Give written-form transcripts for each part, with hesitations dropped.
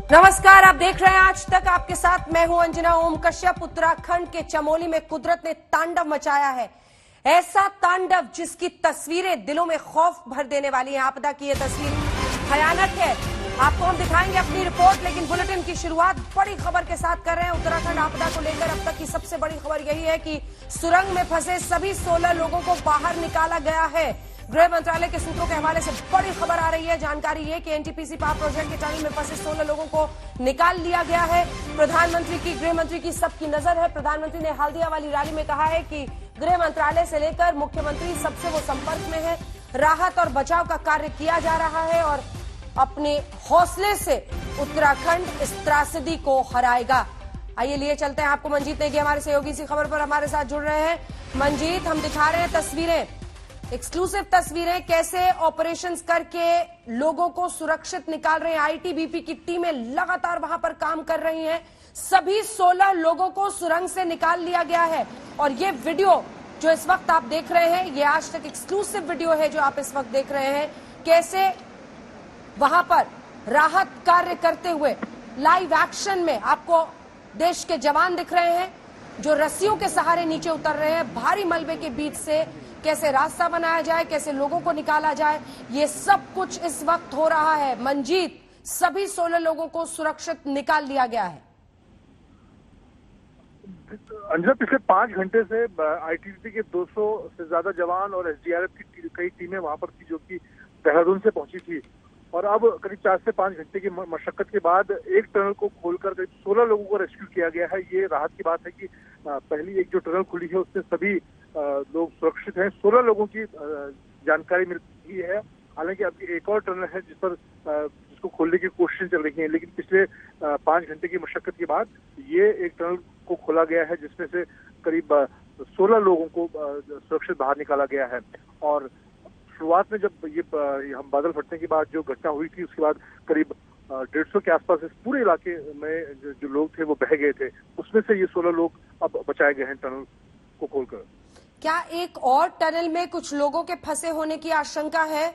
नमस्कार, आप देख रहे हैं आज तक। आपके साथ मैं हूं अंजना ओम कश्यप। उत्तराखंड के चमोली में कुदरत ने तांडव मचाया है, ऐसा तांडव जिसकी तस्वीरें दिलों में खौफ भर देने वाली हैं। आपदा की यह तस्वीर भयानक है, आपको हम दिखाएंगे अपनी रिपोर्ट। लेकिन बुलेटिन की शुरुआत बड़ी खबर के साथ कर रहे हैं। उत्तराखंड आपदा को लेकर अब तक की सबसे बड़ी खबर यही है कि सुरंग में फंसे सभी 16 लोगों को बाहर निकाला गया है। गृह मंत्रालय के सूत्रों के हवाले से बड़ी खबर आ रही है। जानकारी ये कि एनटीपीसी पावर प्रोजेक्ट के टनल में फंसे 16 लोगों को निकाल लिया गया है। प्रधानमंत्री की, गृह मंत्री की सबकी नजर है। प्रधानमंत्री ने हल्दिया वाली रैली में कहा है कि गृह मंत्रालय से लेकर मुख्यमंत्री सबसे वो संपर्क में है। राहत और बचाव का कार्य किया जा रहा है और अपने हौसले से उत्तराखंड इस त्रासदी को हराएगा। आइए लिए चलते हैं आपको मंजीत नेगी, हमारे सहयोगी इसी खबर पर हमारे साथ जुड़ रहे हैं। मंजीत, हम दिखा रहे हैं तस्वीरें, एक्सक्लूसिव तस्वीरें, कैसे ऑपरेशंस करके लोगों को सुरक्षित निकाल रहे हैं। आईटीबीपी की टीमें लगातार वहां पर काम कर रही हैं। सभी 16 लोगों को सुरंग से निकाल लिया गया है और ये वीडियो जो इस वक्त आप देख रहे हैं, ये आज तक एक्सक्लूसिव वीडियो है जो आप इस वक्त देख रहे हैं। कैसे वहां पर राहत कार्य करते हुए लाइव एक्शन में आपको देश के जवान दिख रहे हैं जो रस्सियों के सहारे नीचे उतर रहे हैं। भारी मलबे के बीच से कैसे रास्ता बनाया जाए, कैसे लोगों को निकाला जाए, ये सब कुछ इस वक्त हो रहा है। मंजीत, सभी 16 लोगों को सुरक्षित निकाल लिया गया है। अंजना, पिछले 5 घंटे से आईटीबीपी के 200 से ज्यादा जवान और एसडीआरएफ की कई टीमें वहां पर थी जो कि देहरादून से पहुंची थी। और अब करीब 4 से 5 घंटे की मशक्कत के बाद एक टनल को खोलकर करीब 16 लोगों को रेस्क्यू किया गया है। ये राहत की बात है कि पहली एक जो टनल खुली है उसमें सभी लोग सुरक्षित हैं। 16 लोगों की जानकारी मिल रही है। हालांकि अभी एक और टनल है जिसको खोलने की कोशिशें चल रही हैं, लेकिन पिछले 5 घंटे की मशक्कत के बाद ये एक टनल को खोला गया है जिसमें से करीब 16 लोगों को सुरक्षित बाहर निकाला गया है। और शुरुआत में जब ये हम बादल फटने के बाद जो घटना हुई थी उसके बाद करीब 150 के आसपास इस पूरे इलाके में जो लोग थे वो बह गए थे। उसमें से ये 16 लोग अब बचाए गए हैं टनल को खोलकर। क्या एक और टनल में कुछ लोगों के फंसे होने की आशंका है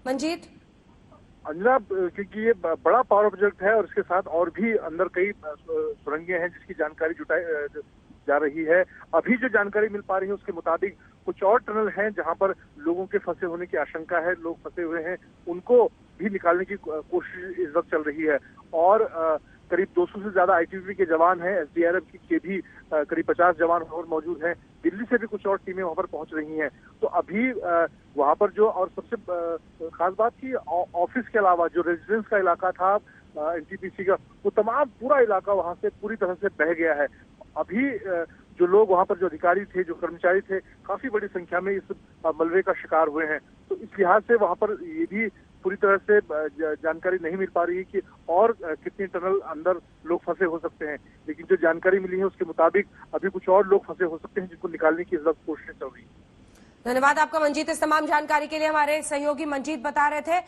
मंजीत? अंजना, क्योंकि ये बड़ा पावर प्रोजेक्ट है और इसके साथ और भी अंदर कई सुरंगें हैं जिसकी जानकारी जुटाई जा रही है। अभी जो जानकारी मिल पा रही है उसके मुताबिक कुछ और टनल हैं जहां पर लोगों के फंसे होने की आशंका है। लोग फंसे हुए हैं, उनको भी निकालने की कोशिश इस वक्त चल रही है। और करीब 200 से ज्यादा आईटीबीपी के जवान हैं, एसडीआरएफ के भी करीब 50 जवान और मौजूद हैं। दिल्ली से भी कुछ और टीमें वहां पर पहुंच रही हैं। तो अभी वहां पर जो और सबसे खास बात की, ऑफिस के अलावा जो रेजिडेंस का इलाका था एनटीपीसी का, वो तमाम पूरा इलाका वहां से पूरी तरह से बह गया है। अभी जो लोग वहां पर, जो अधिकारी थे, जो कर्मचारी थे, काफी बड़ी संख्या में इस मलबे का शिकार हुए हैं। तो इस लिहाज से वहां पर ये भी पूरी तरह से जानकारी नहीं मिल पा रही है कि और कितनी टनल अंदर लोग फंसे हो सकते हैं। लेकिन जो जानकारी मिली है उसके मुताबिक अभी कुछ और लोग फंसे हो सकते हैं जिनको निकालने की इस वक्त कोशिशें चल रही है। धन्यवाद आपका मंजीत, इस तमाम जानकारी के लिए। हमारे सहयोगी मंजीत बता रहे थे।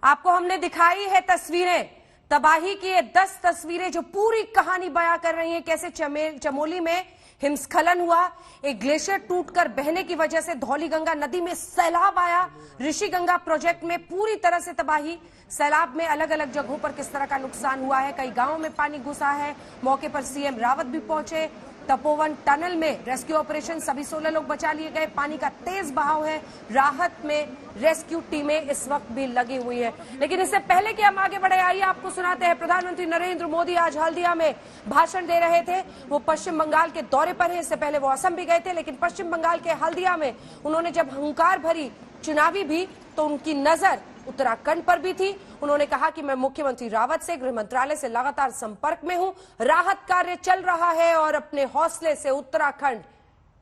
आपको हमने दिखाई है तस्वीरें, तबाही की ये 10 तस्वीरें जो पूरी कहानी बयां कर रही हैं। कैसे चमोली में हिमस्खलन हुआ, एक ग्लेशियर टूटकर बहने की वजह से धौलीगंगा नदी में सैलाब आया। ऋषिगंगा प्रोजेक्ट में पूरी तरह से तबाही। सैलाब में अलग अलग जगहों पर किस तरह का नुकसान हुआ है, कई गांवों में पानी घुसा है। मौके पर सीएम रावत भी पहुंचे। तपोवन टनल में रेस्क्यू ऑपरेशन, सभी 16 लोग बचा लिए गए। पानी का तेज बहाव है, राहत में रेस्क्यू टीमें इस वक्त भी लगी हुई है। लेकिन इससे पहले कि हम आगे बढ़े, आइए आपको सुनाते हैं। प्रधानमंत्री नरेंद्र मोदी आज हल्दिया में भाषण दे रहे थे। वो पश्चिम बंगाल के दौरे पर है, इससे पहले वो असम भी गए थे। लेकिन पश्चिम बंगाल के हल्दिया में उन्होंने जब हुंकार भरी चुनावी भी, तो उनकी नजर उत्तराखंड पर भी थी। उन्होंने कहा कि मैं मुख्यमंत्री रावत से, गृह मंत्रालय से लगातार संपर्क में हूं। राहत कार्य चल रहा है और अपने हौसले से उत्तराखंड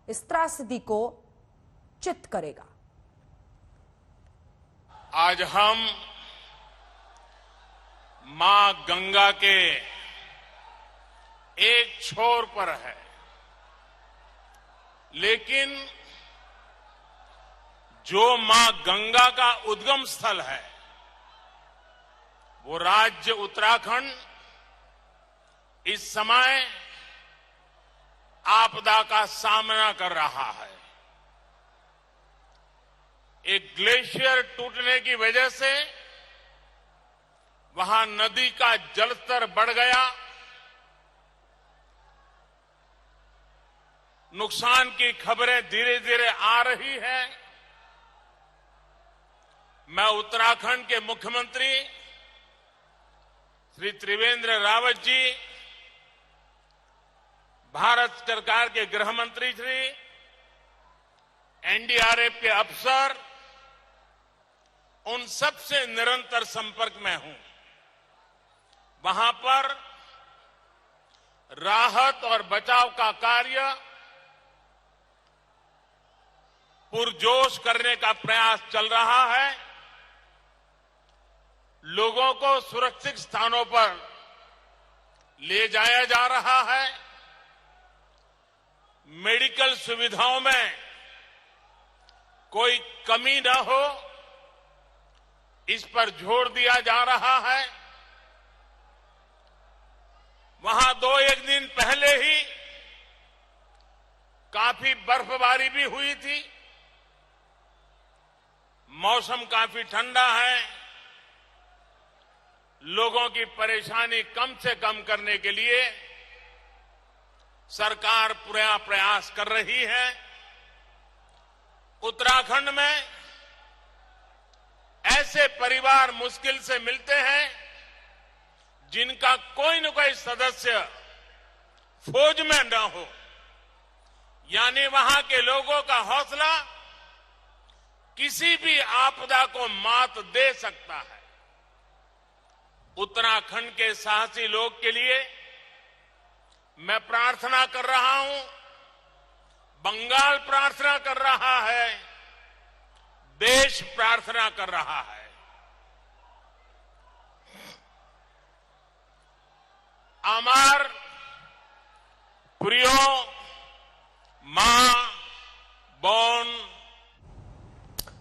इस त्रासदी को चित करेगा। आज हम मां गंगा के एक छोर पर है, लेकिन जो मां गंगा का उद्गम स्थल है वो राज्य उत्तराखंड इस समय आपदा का सामना कर रहा है। एक ग्लेशियर टूटने की वजह से वहां नदी का जलस्तर बढ़ गया, नुकसान की खबरें धीरे धीरे आ रही हैं। मैं उत्तराखंड के मुख्यमंत्री श्री त्रिवेंद्र रावत जी, भारत सरकार के गृह मंत्री श्री, एनडीआरएफ के अफसर, उन सब से निरंतर संपर्क में हूं। वहां पर राहत और बचाव का कार्य पुरजोश करने का प्रयास चल रहा है। लोगों को सुरक्षित स्थानों पर ले जाया जा रहा है। मेडिकल सुविधाओं में कोई कमी न हो, इस पर जोर दिया जा रहा है। वहां 2-1 दिन पहले ही काफी बर्फबारी भी हुई थी। मौसम काफी ठंडा है। लोगों की परेशानी कम से कम करने के लिए सरकार पूरा प्रयास कर रही है। उत्तराखंड में ऐसे परिवार मुश्किल से मिलते हैं जिनका कोई न कोई सदस्य फौज में न हो, यानी वहां के लोगों का हौसला किसी भी आपदा को मात दे सकता है। उत्तराखंड के साहसी लोग के लिए मैं प्रार्थना कर रहा हूं, बंगाल प्रार्थना कर रहा है, देश प्रार्थना कर रहा है। আমার প্রিয় মা বোন।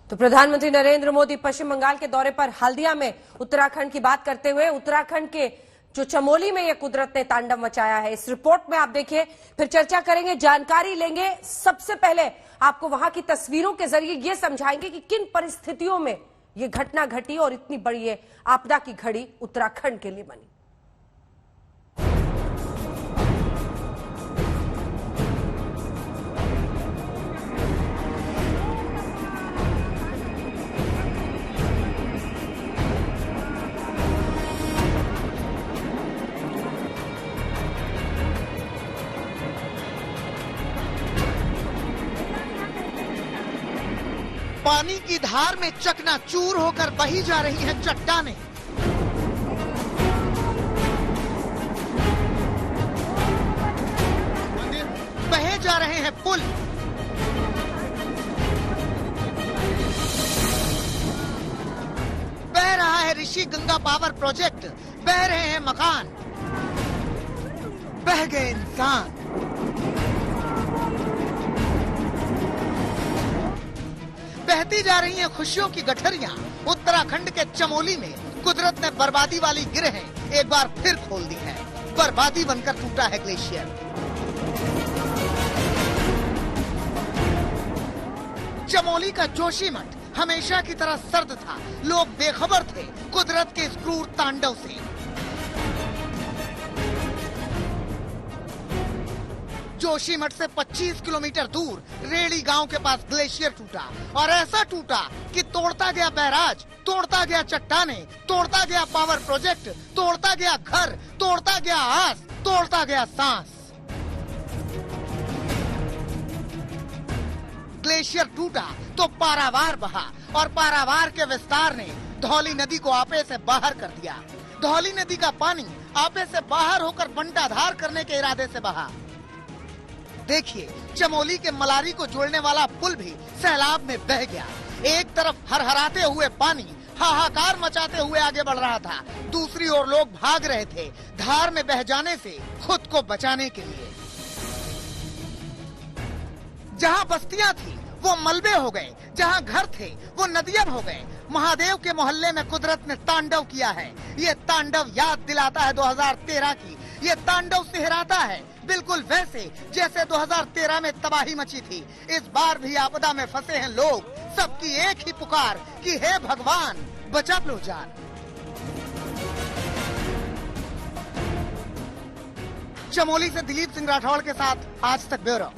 तो प्रधानमंत्री नरेंद्र मोदी पश्चिम बंगाल के दौरे पर हल्दिया में उत्तराखंड की बात करते हुए उत्तराखंड के जो चमोली में यह कुदरत ने तांडव मचाया है, इस रिपोर्ट में आप देखिए, फिर चर्चा करेंगे, जानकारी लेंगे। सबसे पहले आपको वहां की तस्वीरों के जरिए यह समझाएंगे कि किन परिस्थितियों में यह घटना घटी और इतनी बड़ी आपदा की घड़ी उत्तराखंड के लिए बनी। पानी की धार में चकनाचूर होकर बही जा रही हैं चट्टानें। बहे जा रहे हैं पुल। बह रहा है ऋषि गंगा पावर प्रोजेक्ट, बह रहे हैं मकान, बह गए इंसान। बहती जा रही हैं खुशियों की गठरियां। उत्तराखंड के चमोली में कुदरत ने बर्बादी वाली गिरहें एक बार फिर खोल दी है। बर्बादी बनकर टूटा है ग्लेशियर। चमोली का जोशीमठ हमेशा की तरह सर्द था। लोग बेखबर थे कुदरत के इस क्रूर तांडव से। जोशीमठ से 25 किलोमीटर दूर रेड़ी गांव के पास ग्लेशियर टूटा, और ऐसा टूटा कि तोड़ता गया बैराज, तोड़ता गया चट्टानें, तोड़ता गया पावर प्रोजेक्ट, तोड़ता गया घर, तोड़ता गया आस, तोड़ता गया सांस। ग्लेशियर टूटा तो पारावार बहा, और पारावार के विस्तार ने धौली नदी को आपे से बाहर कर दिया। धौली नदी का पानी आपे से बाहर होकर बंटाधार करने के इरादे से बहा। देखिए, चमोली के मलारी को जोड़ने वाला पुल भी सैलाब में बह गया। एक तरफ हरहराते हुए पानी हाहाकार मचाते हुए आगे बढ़ रहा था, दूसरी ओर लोग भाग रहे थे धार में बह जाने से खुद को बचाने के लिए। जहां बस्तियां थी वो मलबे हो गए, जहां घर थे वो नदियां हो गए। महादेव के मोहल्ले में कुदरत ने तांडव किया है। ये तांडव याद दिलाता है 2013 की। ये तांडव सिहराता है बिल्कुल वैसे जैसे 2013 में तबाही मची थी। इस बार भी आपदा में फंसे हैं लोग। सबकी एक ही पुकार कि हे भगवान बचा लो जान। चमोली से दिलीप सिंह राठौड़ के साथ आज तक ब्यूरो।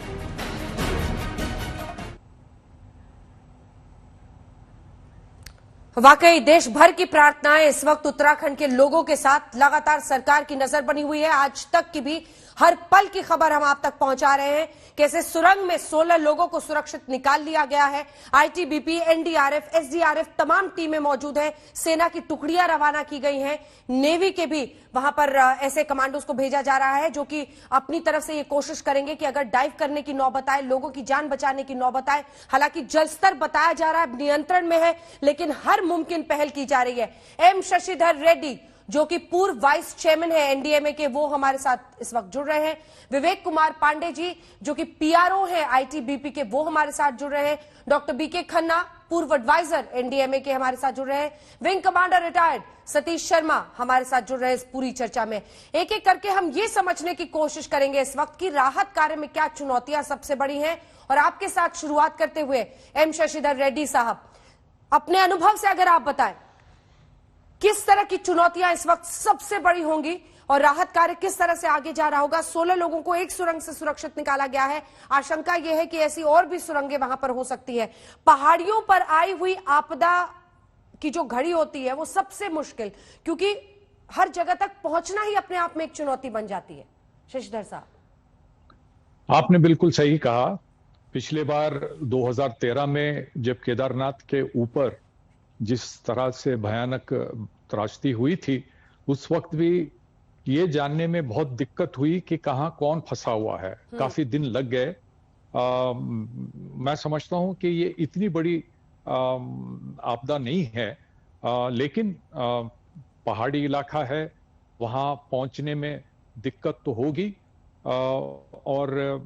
वाकई देश भर की प्रार्थनाएं इस वक्त उत्तराखंड के लोगों के साथ लगातार सरकार की नजर बनी हुई है। आज तक की भी हर पल की खबर हम आप तक पहुंचा रहे हैं। कैसे सुरंग में 16 लोगों को सुरक्षित निकाल लिया गया है। आईटीबीपी, एनडीआरएफ, एसडीआरएफ तमाम टीमें मौजूद हैं। सेना की टुकड़ियां रवाना की गई हैं। नेवी के भी वहां पर ऐसे कमांडोज को भेजा जा रहा है जो कि अपनी तरफ से ये कोशिश करेंगे कि अगर डाइव करने की नौबत आए, लोगों की जान बचाने की नौबत आए। हालांकि जलस्तर बताया जा रहा है नियंत्रण में है, लेकिन हर मुमकिन पहल की जा रही है। एम शशिधर रेड्डी जो कि पूर्व वाइस चेयरमैन है एनडीएमए के, वो हमारे साथ इस वक्त जुड़ रहे हैं। विवेक कुमार पांडे जी जो कि पीआरओ है आईटीबीपी के, वो हमारे साथ जुड़ रहे हैं। डॉक्टर बीके खन्ना पूर्व एडवाइजर एनडीएमए के हमारे साथ जुड़ रहे हैं। Wing commander retired Satish Sharma हमारे साथ जुड़ रहे हैं इस पूरी चर्चा में। एक एक करके हम ये समझने की कोशिश करेंगे इस वक्त की राहत कार्य में क्या चुनौतियां सबसे बड़ी हैं। और आपके साथ शुरुआत करते हुए एम शशिधर रेड्डी साहब, अपने अनुभव से अगर आप बताएं किस तरह की चुनौतियां इस वक्त सबसे बड़ी होंगी और राहत कार्य किस तरह से आगे जा रहा होगा। 16 लोगों को एक सुरंग से सुरक्षित निकाला गया है। आशंका यह है कि ऐसी और भी सुरंगें वहां पर हो सकती है। पहाड़ियों पर आई हुई आपदा की जो घड़ी होती है वो सबसे मुश्किल, क्योंकि हर जगह तक पहुंचना ही अपने आप में एक चुनौती बन जाती है। शशिधर साहब, आपने बिल्कुल सही कहा। पिछले बार 2013 में जब केदारनाथ के ऊपर जिस तरह से भयानक त्रासदी हुई थी, उस वक्त भी ये जानने में बहुत दिक्कत हुई कि कहाँ कौन फंसा हुआ है। काफी दिन लग गए। मैं समझता हूं कि ये इतनी बड़ी आपदा नहीं है, लेकिन पहाड़ी इलाका है, वहां पहुंचने में दिक्कत तो होगी। और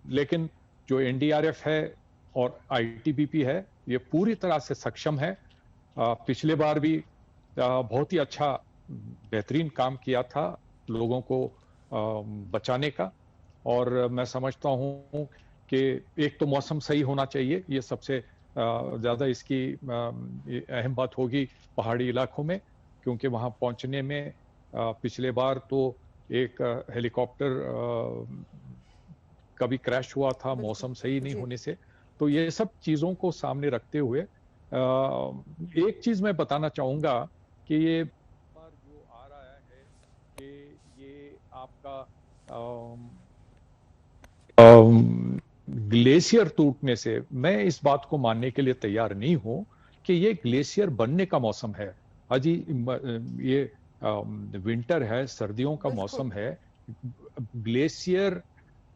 लेकिन जो एनडीआरएफ है और आईटीबीपी है, ये पूरी तरह से सक्षम है। पिछले बार भी बहुत ही अच्छा बेहतरीन काम किया था लोगों को बचाने का। और मैं समझता हूं कि एक तो मौसम सही होना चाहिए, ये सबसे ज्यादा इसकी अहम बात होगी पहाड़ी इलाकों में, क्योंकि वहां पहुंचने में पिछले बार तो एक हेलीकॉप्टर कभी क्रैश हुआ था मौसम सही नहीं होने से। तो ये सब चीजों को सामने रखते हुए एक चीज मैं बताना चाहूंगा कि ये जो आ रहा है कि ये आपका ग्लेशियर टूटने से, मैं इस बात को मानने के लिए तैयार नहीं हूं कि ये ग्लेशियर बनने का मौसम है। अजी ये विंटर है, सर्दियों का मौसम है। ग्लेशियर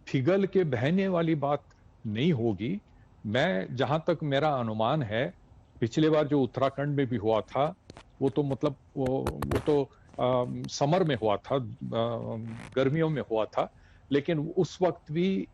पिघल के बहने वाली बात नहीं होगी। मैं जहां तक मेरा अनुमान है, पिछले बार जो उत्तराखंड में भी हुआ था वो तो मतलब वो तो समर में हुआ था, गर्मियों में हुआ था, लेकिन उस वक्त भी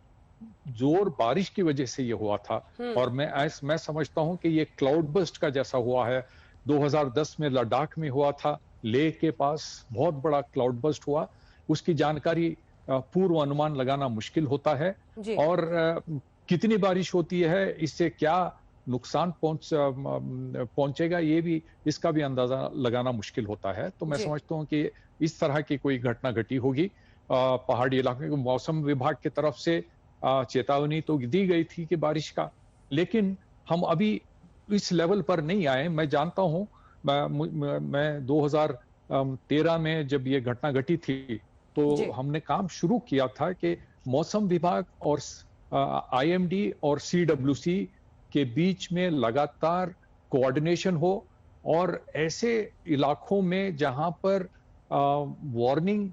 जोर बारिश की वजह से ये हुआ था। और मैं समझता हूं कि ये क्लाउड बस्ट का जैसा हुआ है। 2010 में लद्दाख में हुआ था, लेह के पास बहुत बड़ा क्लाउड बस्ट हुआ। उसकी जानकारी पूर्व अनुमान लगाना मुश्किल होता है, और कितनी बारिश होती है, इससे क्या नुकसान पहुंचेगा, ये भी, इसका भी अंदाजा लगाना मुश्किल होता है। तो मैं समझता हूं कि इस तरह की कोई घटना घटी होगी। पहाड़ी इलाके को मौसम विभाग की तरफ से चेतावनी तो दी गई थी कि बारिश का, लेकिन हम अभी इस लेवल पर नहीं आए। मैं जानता हूं, मैं 2013 में जब ये घटना घटी थी तो हमने काम शुरू किया था कि मौसम विभाग और आईएमडी और सीडब्ल्यूसी के बीच में लगातार कोऑर्डिनेशन हो, और ऐसे इलाकों में जहां पर वार्निंग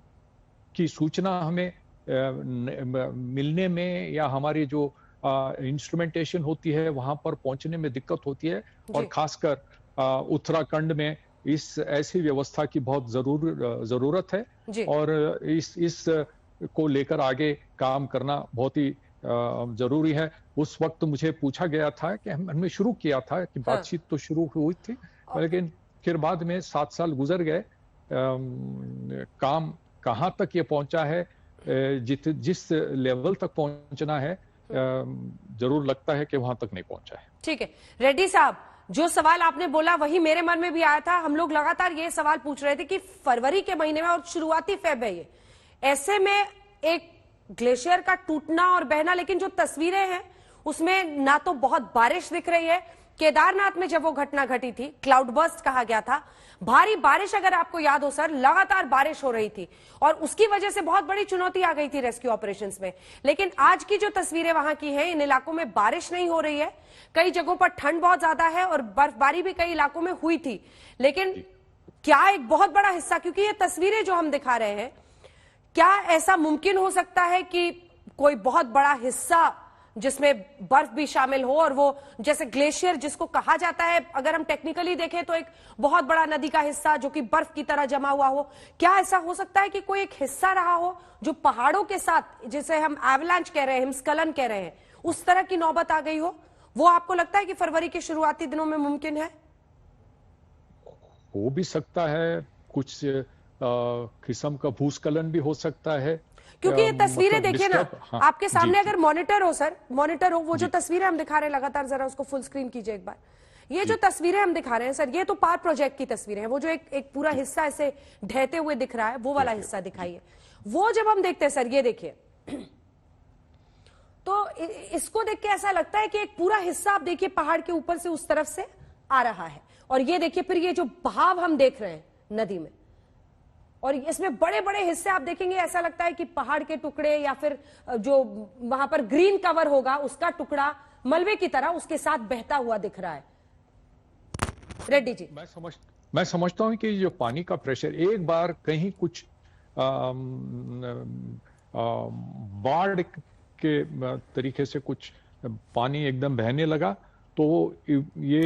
की सूचना हमें मिलने में या हमारी जो इंस्ट्रूमेंटेशन होती है वहां पर पहुंचने में दिक्कत होती है, और खासकर उत्तराखंड में इस ऐसी व्यवस्था की बहुत जरूरत है। और इस को लेकर आगे काम करना बहुत ही जरूरी है। उस वक्त मुझे पूछा गया था कि हमने शुरू किया था कि बातचीत तो शुरू हुई थी, लेकिन फिर बाद में 7 साल गुजर गए। काम कहाँ तक ये पहुंचा है, जिस लेवल तक पहुंचना है, जरूर लगता है कि वहां तक नहीं पहुंचा है। ठीक है रेड्डी साहब, जो सवाल आपने बोला वही मेरे मन में भी आया था। हम लोग लगातार ये सवाल पूछ रहे थे कि फरवरी के महीने में और शुरुआती फेब है ये, ऐसे में एक ग्लेशियर का टूटना और बहना, लेकिन जो तस्वीरें हैं उसमें ना तो बहुत बारिश दिख रही है। केदारनाथ में जब वो घटना घटी थी, क्लाउड बर्स्ट कहा गया था, भारी बारिश, अगर आपको याद हो सर, लगातार बारिश हो रही थी और उसकी वजह से बहुत बड़ी चुनौती आ गई थी रेस्क्यू ऑपरेशंस में। लेकिन आज की जो तस्वीरें वहां की हैं, इन इलाकों में बारिश नहीं हो रही है, कई जगहों पर ठंड बहुत ज्यादा है और बर्फबारी भी कई इलाकों में हुई थी। लेकिन क्या एक बहुत बड़ा हिस्सा, क्योंकि ये तस्वीरें जो हम दिखा रहे हैं, क्या ऐसा मुमकिन हो सकता है कि कोई बहुत बड़ा हिस्सा जिसमें बर्फ भी शामिल हो, और वो जैसे ग्लेशियर जिसको कहा जाता है, अगर हम टेक्निकली देखें तो एक बहुत बड़ा नदी का हिस्सा जो कि बर्फ की तरह जमा हुआ हो, क्या ऐसा हो सकता है कि कोई एक हिस्सा रहा हो जो पहाड़ों के साथ, जिसे हम एवलांच कह रहे हैं, हिमस्खलन कह रहे हैं, उस तरह की नौबत आ गई हो? वो आपको लगता है कि फरवरी के शुरुआती दिनों में मुमकिन है? हो भी सकता है, कुछ किस्म का भूस्खलन भी हो सकता है, क्योंकि ये तस्वीरें मतलब देखिए ना, हाँ, आपके सामने जी, अगर मॉनिटर हो सर, मॉनिटर हो, वो जो तस्वीरें हम दिखा रहे हैं लगातार, जरा उसको फुल स्क्रीन कीजिए एक बार। ये जो तस्वीरें हम दिखा रहे हैं सर, ये तो पार प्रोजेक्ट की तस्वीरें हैं। वो जो एक पूरा हिस्सा ऐसे ढहते हुए दिख रहा है, वो वाला हिस्सा दिखाइए। वो जब हम देखते हैं सर, ये देखिए, तो इसको देख के ऐसा लगता है कि एक पूरा हिस्सा आप देखिए पहाड़ के ऊपर से उस तरफ से आ रहा है, और ये देखिए फिर ये जो बहाव हम देख रहे हैं नदी में, और इसमें बड़े बड़े हिस्से आप देखेंगे, ऐसा लगता है कि पहाड़ के टुकड़े या फिर जो वहां पर ग्रीन कवर होगा उसका टुकड़ा मलबे की तरह उसके साथ बहता हुआ दिख रहा है। रेड्डी जी, मैं समझता हूं कि जो पानी का प्रेशर एक बार कहीं कुछ बाढ़ के तरीके से कुछ पानी एकदम बहने लगा, तो ये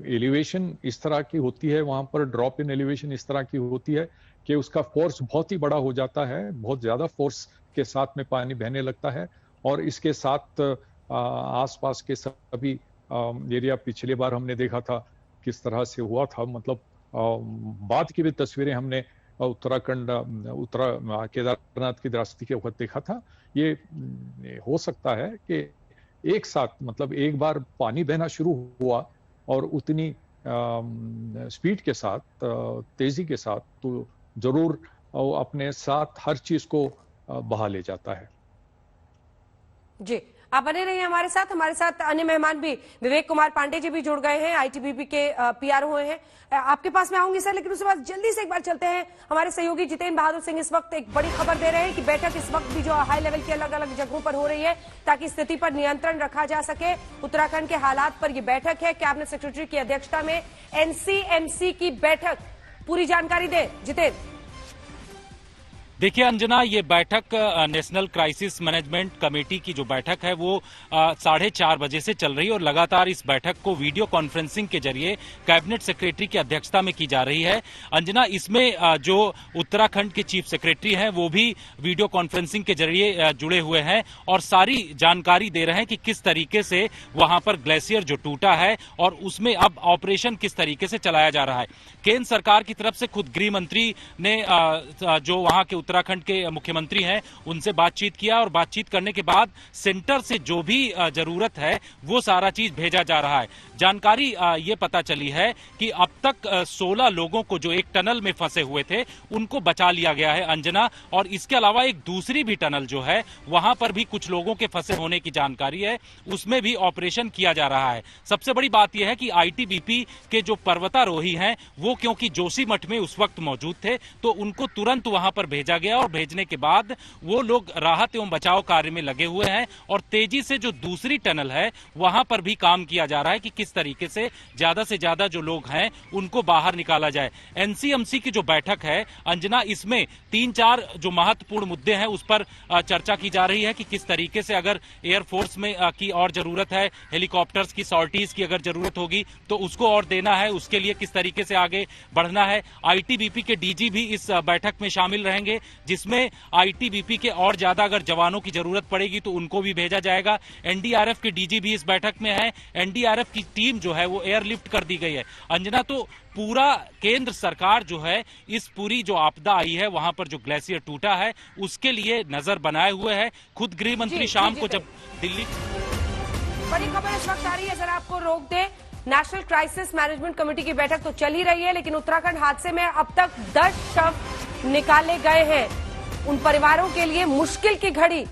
एलिवेशन इस तरह की होती है, वहां पर ड्रॉप इन एलिवेशन इस तरह की होती है कि उसका फोर्स बहुत ही बड़ा हो जाता है, बहुत ज्यादा फोर्स के साथ में पानी बहने लगता है, और इसके साथ आसपास के सभी एरिया, पिछली बार हमने देखा था किस तरह से हुआ था, मतलब बाद की भी तस्वीरें हमने उत्तराखंड केदारनाथ की रास्ते के वक्त देखा था। ये हो सकता है कि एक साथ, मतलब एक बार पानी बहना शुरू हुआ और उतनी स्पीड के साथ, तेजी के साथ, तो जरूर अपने साथ हर चीज को बहा ले जाता है। जी, आप बने रहिए हमारे साथ अन्य मेहमान भी, विवेक कुमार पांडे जी भी जुड़ गए हैं, आईटीबीपी के पीआरओ हुए हैं। आपके पास में आऊंगी सर, लेकिन उसके बाद जल्दी से एक बार चलते हैं, हमारे सहयोगी जितेंद्र बहादुर सिंह इस वक्त एक बड़ी खबर दे रहे हैं कि बैठक इस वक्त भी जो हाई लेवल की अलग अलग जगहों पर हो रही है ताकि स्थिति पर नियंत्रण रखा जा सके। उत्तराखंड के हालात पर यह बैठक है, कैबिनेट सेक्रेटरी की अध्यक्षता में एनसीएमसी की बैठक, पूरी जानकारी दे जितेंद्र। देखिए अंजना, ये बैठक नेशनल क्राइसिस मैनेजमेंट कमेटी की जो बैठक है वो 4:30 बजे से चल रही है, और लगातार इस बैठक को वीडियो कॉन्फ्रेंसिंग के जरिए कैबिनेट सेक्रेटरी की अध्यक्षता में की जा रही है। अंजना, इसमें जो उत्तराखंड के चीफ सेक्रेटरी हैं वो भी वीडियो कॉन्फ्रेंसिंग के जरिए जुड़े हुए हैं और सारी जानकारी दे रहे हैं कि किस तरीके से वहां पर ग्लेशियर जो टूटा है और उसमें अब ऑपरेशन किस तरीके से चलाया जा रहा है। केंद्र सरकार की तरफ से खुद गृह मंत्री ने जो वहां के उत्तराखंड के मुख्यमंत्री हैं उनसे बातचीत किया, और बातचीत करने के बाद सेंटर से जो भी जरूरत है वो सारा चीज भेजा जा रहा है। जानकारी ये पता चली है कि अब तक 16 लोगों को जो एक टनल में फंसे हुए थे उनको बचा लिया गया है अंजना, और इसके अलावा एक दूसरी भी टनल जो है वहां पर भी कुछ लोगों के फंसे होने की जानकारी है, उसमें भी ऑपरेशन किया जा रहा है। सबसे बड़ी बात यह है कि आईटीबीपी के जो पर्वतारोही हैं वो क्योंकि जोशीमठ में उस वक्त मौजूद थे तो उनको तुरंत वहां पर भेजा गया, और भेजने के बाद वो लोग राहत एवं बचाव कार्य में लगे हुए हैं, और तेजी से जो दूसरी टनल है वहां पर भी काम किया जा रहा है कि किस तरीके से ज्यादा जो लोग हैं उनको बाहर निकाला जाए। एनसीएमसी की जो बैठक है अंजना, इसमें 3-4 जो महत्वपूर्ण मुद्दे हैं उस पर चर्चा की जा रही है कि किस तरीके से अगर एयरफोर्स में की और जरूरत है, हेलीकॉप्टर्स की, सॉर्टीज की अगर जरूरत होगी तो उसको और देना है, उसके लिए किस तरीके से आगे बढ़ना है। आईटीबीपी के डीजी भी इस बैठक में शामिल रहेंगे, जिसमें आईटीबीपी के और ज्यादा अगर जवानों की जरूरत पड़ेगी तो उनको भी भेजा जाएगा। एनडीआरएफ के डीजी भी इस बैठक में है, एनडीआरएफ की टीम जो है वो एयरलिफ्ट कर दी गई है। अंजना, तो पूरा केंद्र सरकार जो है इस पूरी जो आपदा आई है वहां पर जो ग्लेशियर टूटा है उसके लिए नजर बनाए हुए है। खुद गृह मंत्री शाम को जब दिल्ली, बड़ी खबर इस वक्त आ रही है, जरा आपको रोक दे, नेशनल क्राइसिस मैनेजमेंट कमेटी की बैठक तो चल ही रही है, लेकिन उत्तराखंड हादसे में अब तक 10 शव निकाले गए हैं। उन परिवारों के लिए मुश्किल की घड़ी।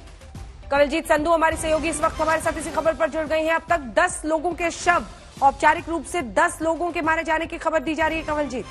कवलजीत संधू हमारी सहयोगी इस वक्त हमारे साथ इसी खबर पर जुड़ गई हैं। अब तक 10 लोगों के शव, औपचारिक रूप से 10 लोगों के मारे जाने की खबर दी जा रही है। कवलजीत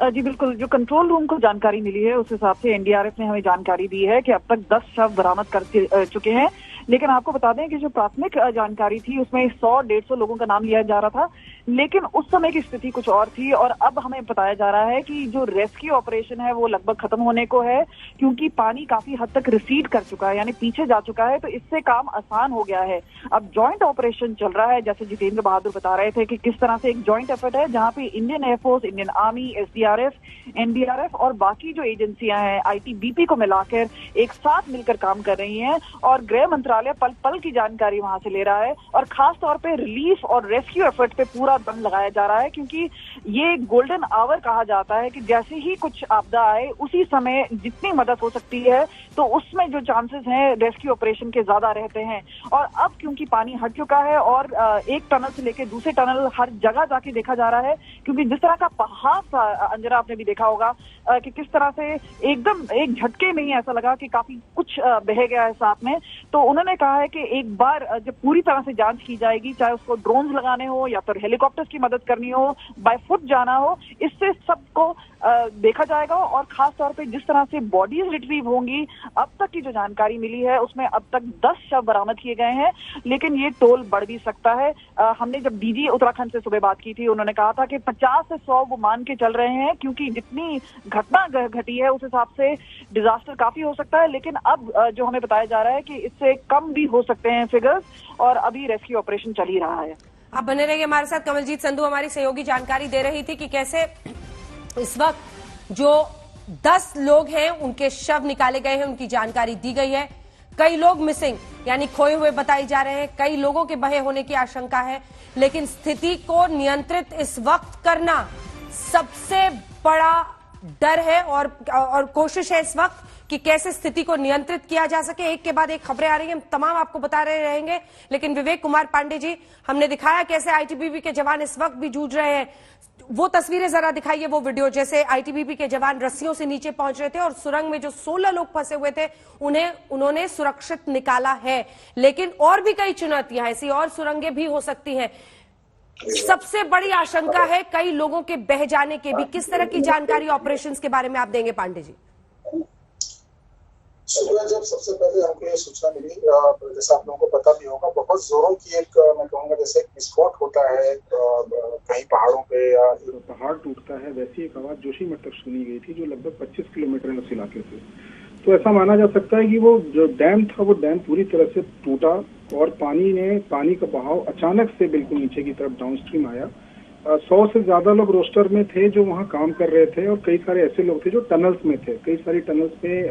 जी बिल्कुल, जो कंट्रोल रूम को जानकारी मिली है उस हिसाब से एनडीआरएफ ने हमें जानकारी दी है कि अब तक 10 शव बरामद कर चुके हैं। लेकिन आपको बता दें कि जो प्राथमिक जानकारी थी उसमें 100-150 लोगों का नाम लिया जा रहा था, लेकिन उस समय की स्थिति कुछ और थी। और अब हमें बताया जा रहा है कि जो रेस्क्यू ऑपरेशन है वो लगभग खत्म होने को है, क्योंकि पानी काफी हद तक रिसीड कर चुका है, यानी पीछे जा चुका है, तो इससे काम आसान हो गया है। अब जॉइंट ऑपरेशन चल रहा है, जैसे जितेंद्र बहादुर बता रहे थे कि किस तरह से एक जॉइंट एफर्ट है जहां पे Indian air force, Indian army, SDRF, NDRF और बाकी जो एजेंसियां हैं आईटीबीपी को मिलाकर एक साथ मिलकर काम कर रही हैं। और गृह मंत्रालय पल पल की जानकारी वहां से ले रहा है और खास तौर पे रिलीफ और रेस्क्यू एफर्ट पे पूरा दम लगाया जा रहा है, क्योंकि ये गोल्डन आवर कहा जाता है कि जैसे ही कुछ आपदा आए उसी समय जितनी मदद हो सकती है तो उसमें जो चांसेस हैं रेस्क्यू ऑपरेशन के ज्यादा रहते हैं। और अब क्योंकि पानी हट चुका है और एक टनल से लेकर दूसरे टनल हर जगह जाके देखा जा रहा है, क्योंकि जिस तरह का पहाड़ था अंजना, आपने भी देखा होगा कि किस तरह से एकदम एक झटके में ही ऐसा लगा कि काफी कुछ बह गया है साथ में। तो उन्होंने कहा है कि एक बार जब पूरी तरह से जांच की जाएगी, चाहे उसको ड्रोन्स लगाने हो या फिर हेलीकॉप्टर्स की मदद करनी हो, बाय फुट जाना हो, इससे सबको देखा जाएगा। और खास तौर पे जिस तरह से बॉडीज रिट्रीव होंगी, अब तक की जो जानकारी मिली है उसमें अब तक 10 शव बरामद किए गए हैं, लेकिन ये टोल बढ़ भी सकता है। हमने जब डीजी उत्तराखंड से सुबह बात की थी, उन्होंने कहा था कि 50 से 100 वो मान के चल रहे हैं, क्योंकि जितनी घटना घटी है उस हिसाब से डिजास्टर काफी हो सकता है। लेकिन अब जो हमें बताया जा रहा है कि इससे कम भी हो सकते हैं फिगर्स, और अभी रेस्क्यू ऑपरेशन चल ही रहा है। आप बने रहिए हमारे साथ। कवलजीत संधू हमारी सहयोगी जानकारी दे रही थी कि कैसे इस वक्त जो 10 लोग हैं उनके शव निकाले गए हैं, उनकी जानकारी दी गई है। कई लोग मिसिंग यानी खोए हुए बताए जा रहे हैं, कई लोगों के बहे होने की आशंका है, लेकिन स्थिति को नियंत्रित इस वक्त करना सबसे बड़ा डर है और कोशिश है इस वक्त कि कैसे स्थिति को नियंत्रित किया जा सके। एक के बाद एक खबरें आ रही हैं, हम तमाम आपको बता रहे रहेंगे। लेकिन विवेक कुमार पांडे जी, हमने दिखाया कैसे आईटीबीपी के जवान इस वक्त भी जूझ रहे हैं। वो तस्वीरें जरा दिखाइए, वो वीडियो, जैसे आईटीबीपी के जवान रस्सियों से नीचे पहुंच रहे थे और सुरंग में जो 16 लोग फंसे हुए थे उन्होंने सुरक्षित निकाला है। लेकिन और भी कई चुनौतियां, ऐसी और सुरंगें भी हो सकती हैं। सबसे बड़ी आशंका है कई लोगों के बह जाने के भी। किस तरह की जानकारी ऑपरेशंस के बारे में आप देंगे पांडे जी? सुबह जब सबसे पहले हमको ये सूचना मिली, जैसा आप लोगों को पता भी होगा, बहुत जोरों की एक, मैं कहूँगा जैसे एक विस्फोट होता है कहीं पहाड़ों पे या पहाड़ टूटता है, वैसी एक आवाज जोशीमठ तक सुनी गई थी, जो लगभग 25 किलोमीटर उस इलाके से। तो ऐसा माना जा सकता है कि वो जो डैम था वो डैम पूरी तरह से टूटा और पानी का बहाव अचानक से बिल्कुल नीचे की तरफ डाउनस्ट्रीम आया। 100 से ज्यादा लोग रोस्टर में थे जो वहाँ काम कर रहे थे, और कई सारे ऐसे लोग थे जो टनल्स में थे। कई सारी टनल्स में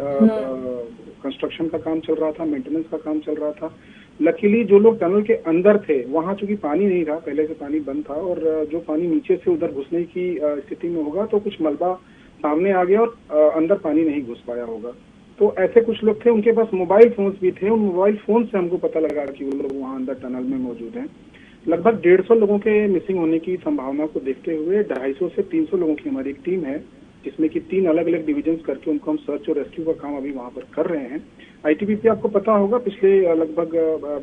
कंस्ट्रक्शन का काम चल रहा था, मेंटेनेंस का काम चल रहा था। लकीली जो लोग टनल के अंदर थे वहाँ चूंकि पानी नहीं था, पहले से पानी बंद था, और जो पानी नीचे से उधर घुसने की स्थिति में होगा तो कुछ मलबा सामने आ गया और अंदर पानी नहीं घुस पाया होगा। तो ऐसे कुछ लोग थे, उनके पास मोबाइल फोन्स भी थे। उन मोबाइल फोन से हमको पता लगा कि वो लोग वहाँ अंदर टनल में मौजूद हैं। लगभग 150 लोगों के मिसिंग होने की संभावना को देखते हुए 250 से 300 लोगों की हमारी एक टीम है, जिसमें कि 3 अलग अलग डिविजन करके उनको हम सर्च और रेस्क्यू का काम अभी वहाँ पर कर रहे हैं। आईटीबीपी आपको पता होगा पिछले लगभग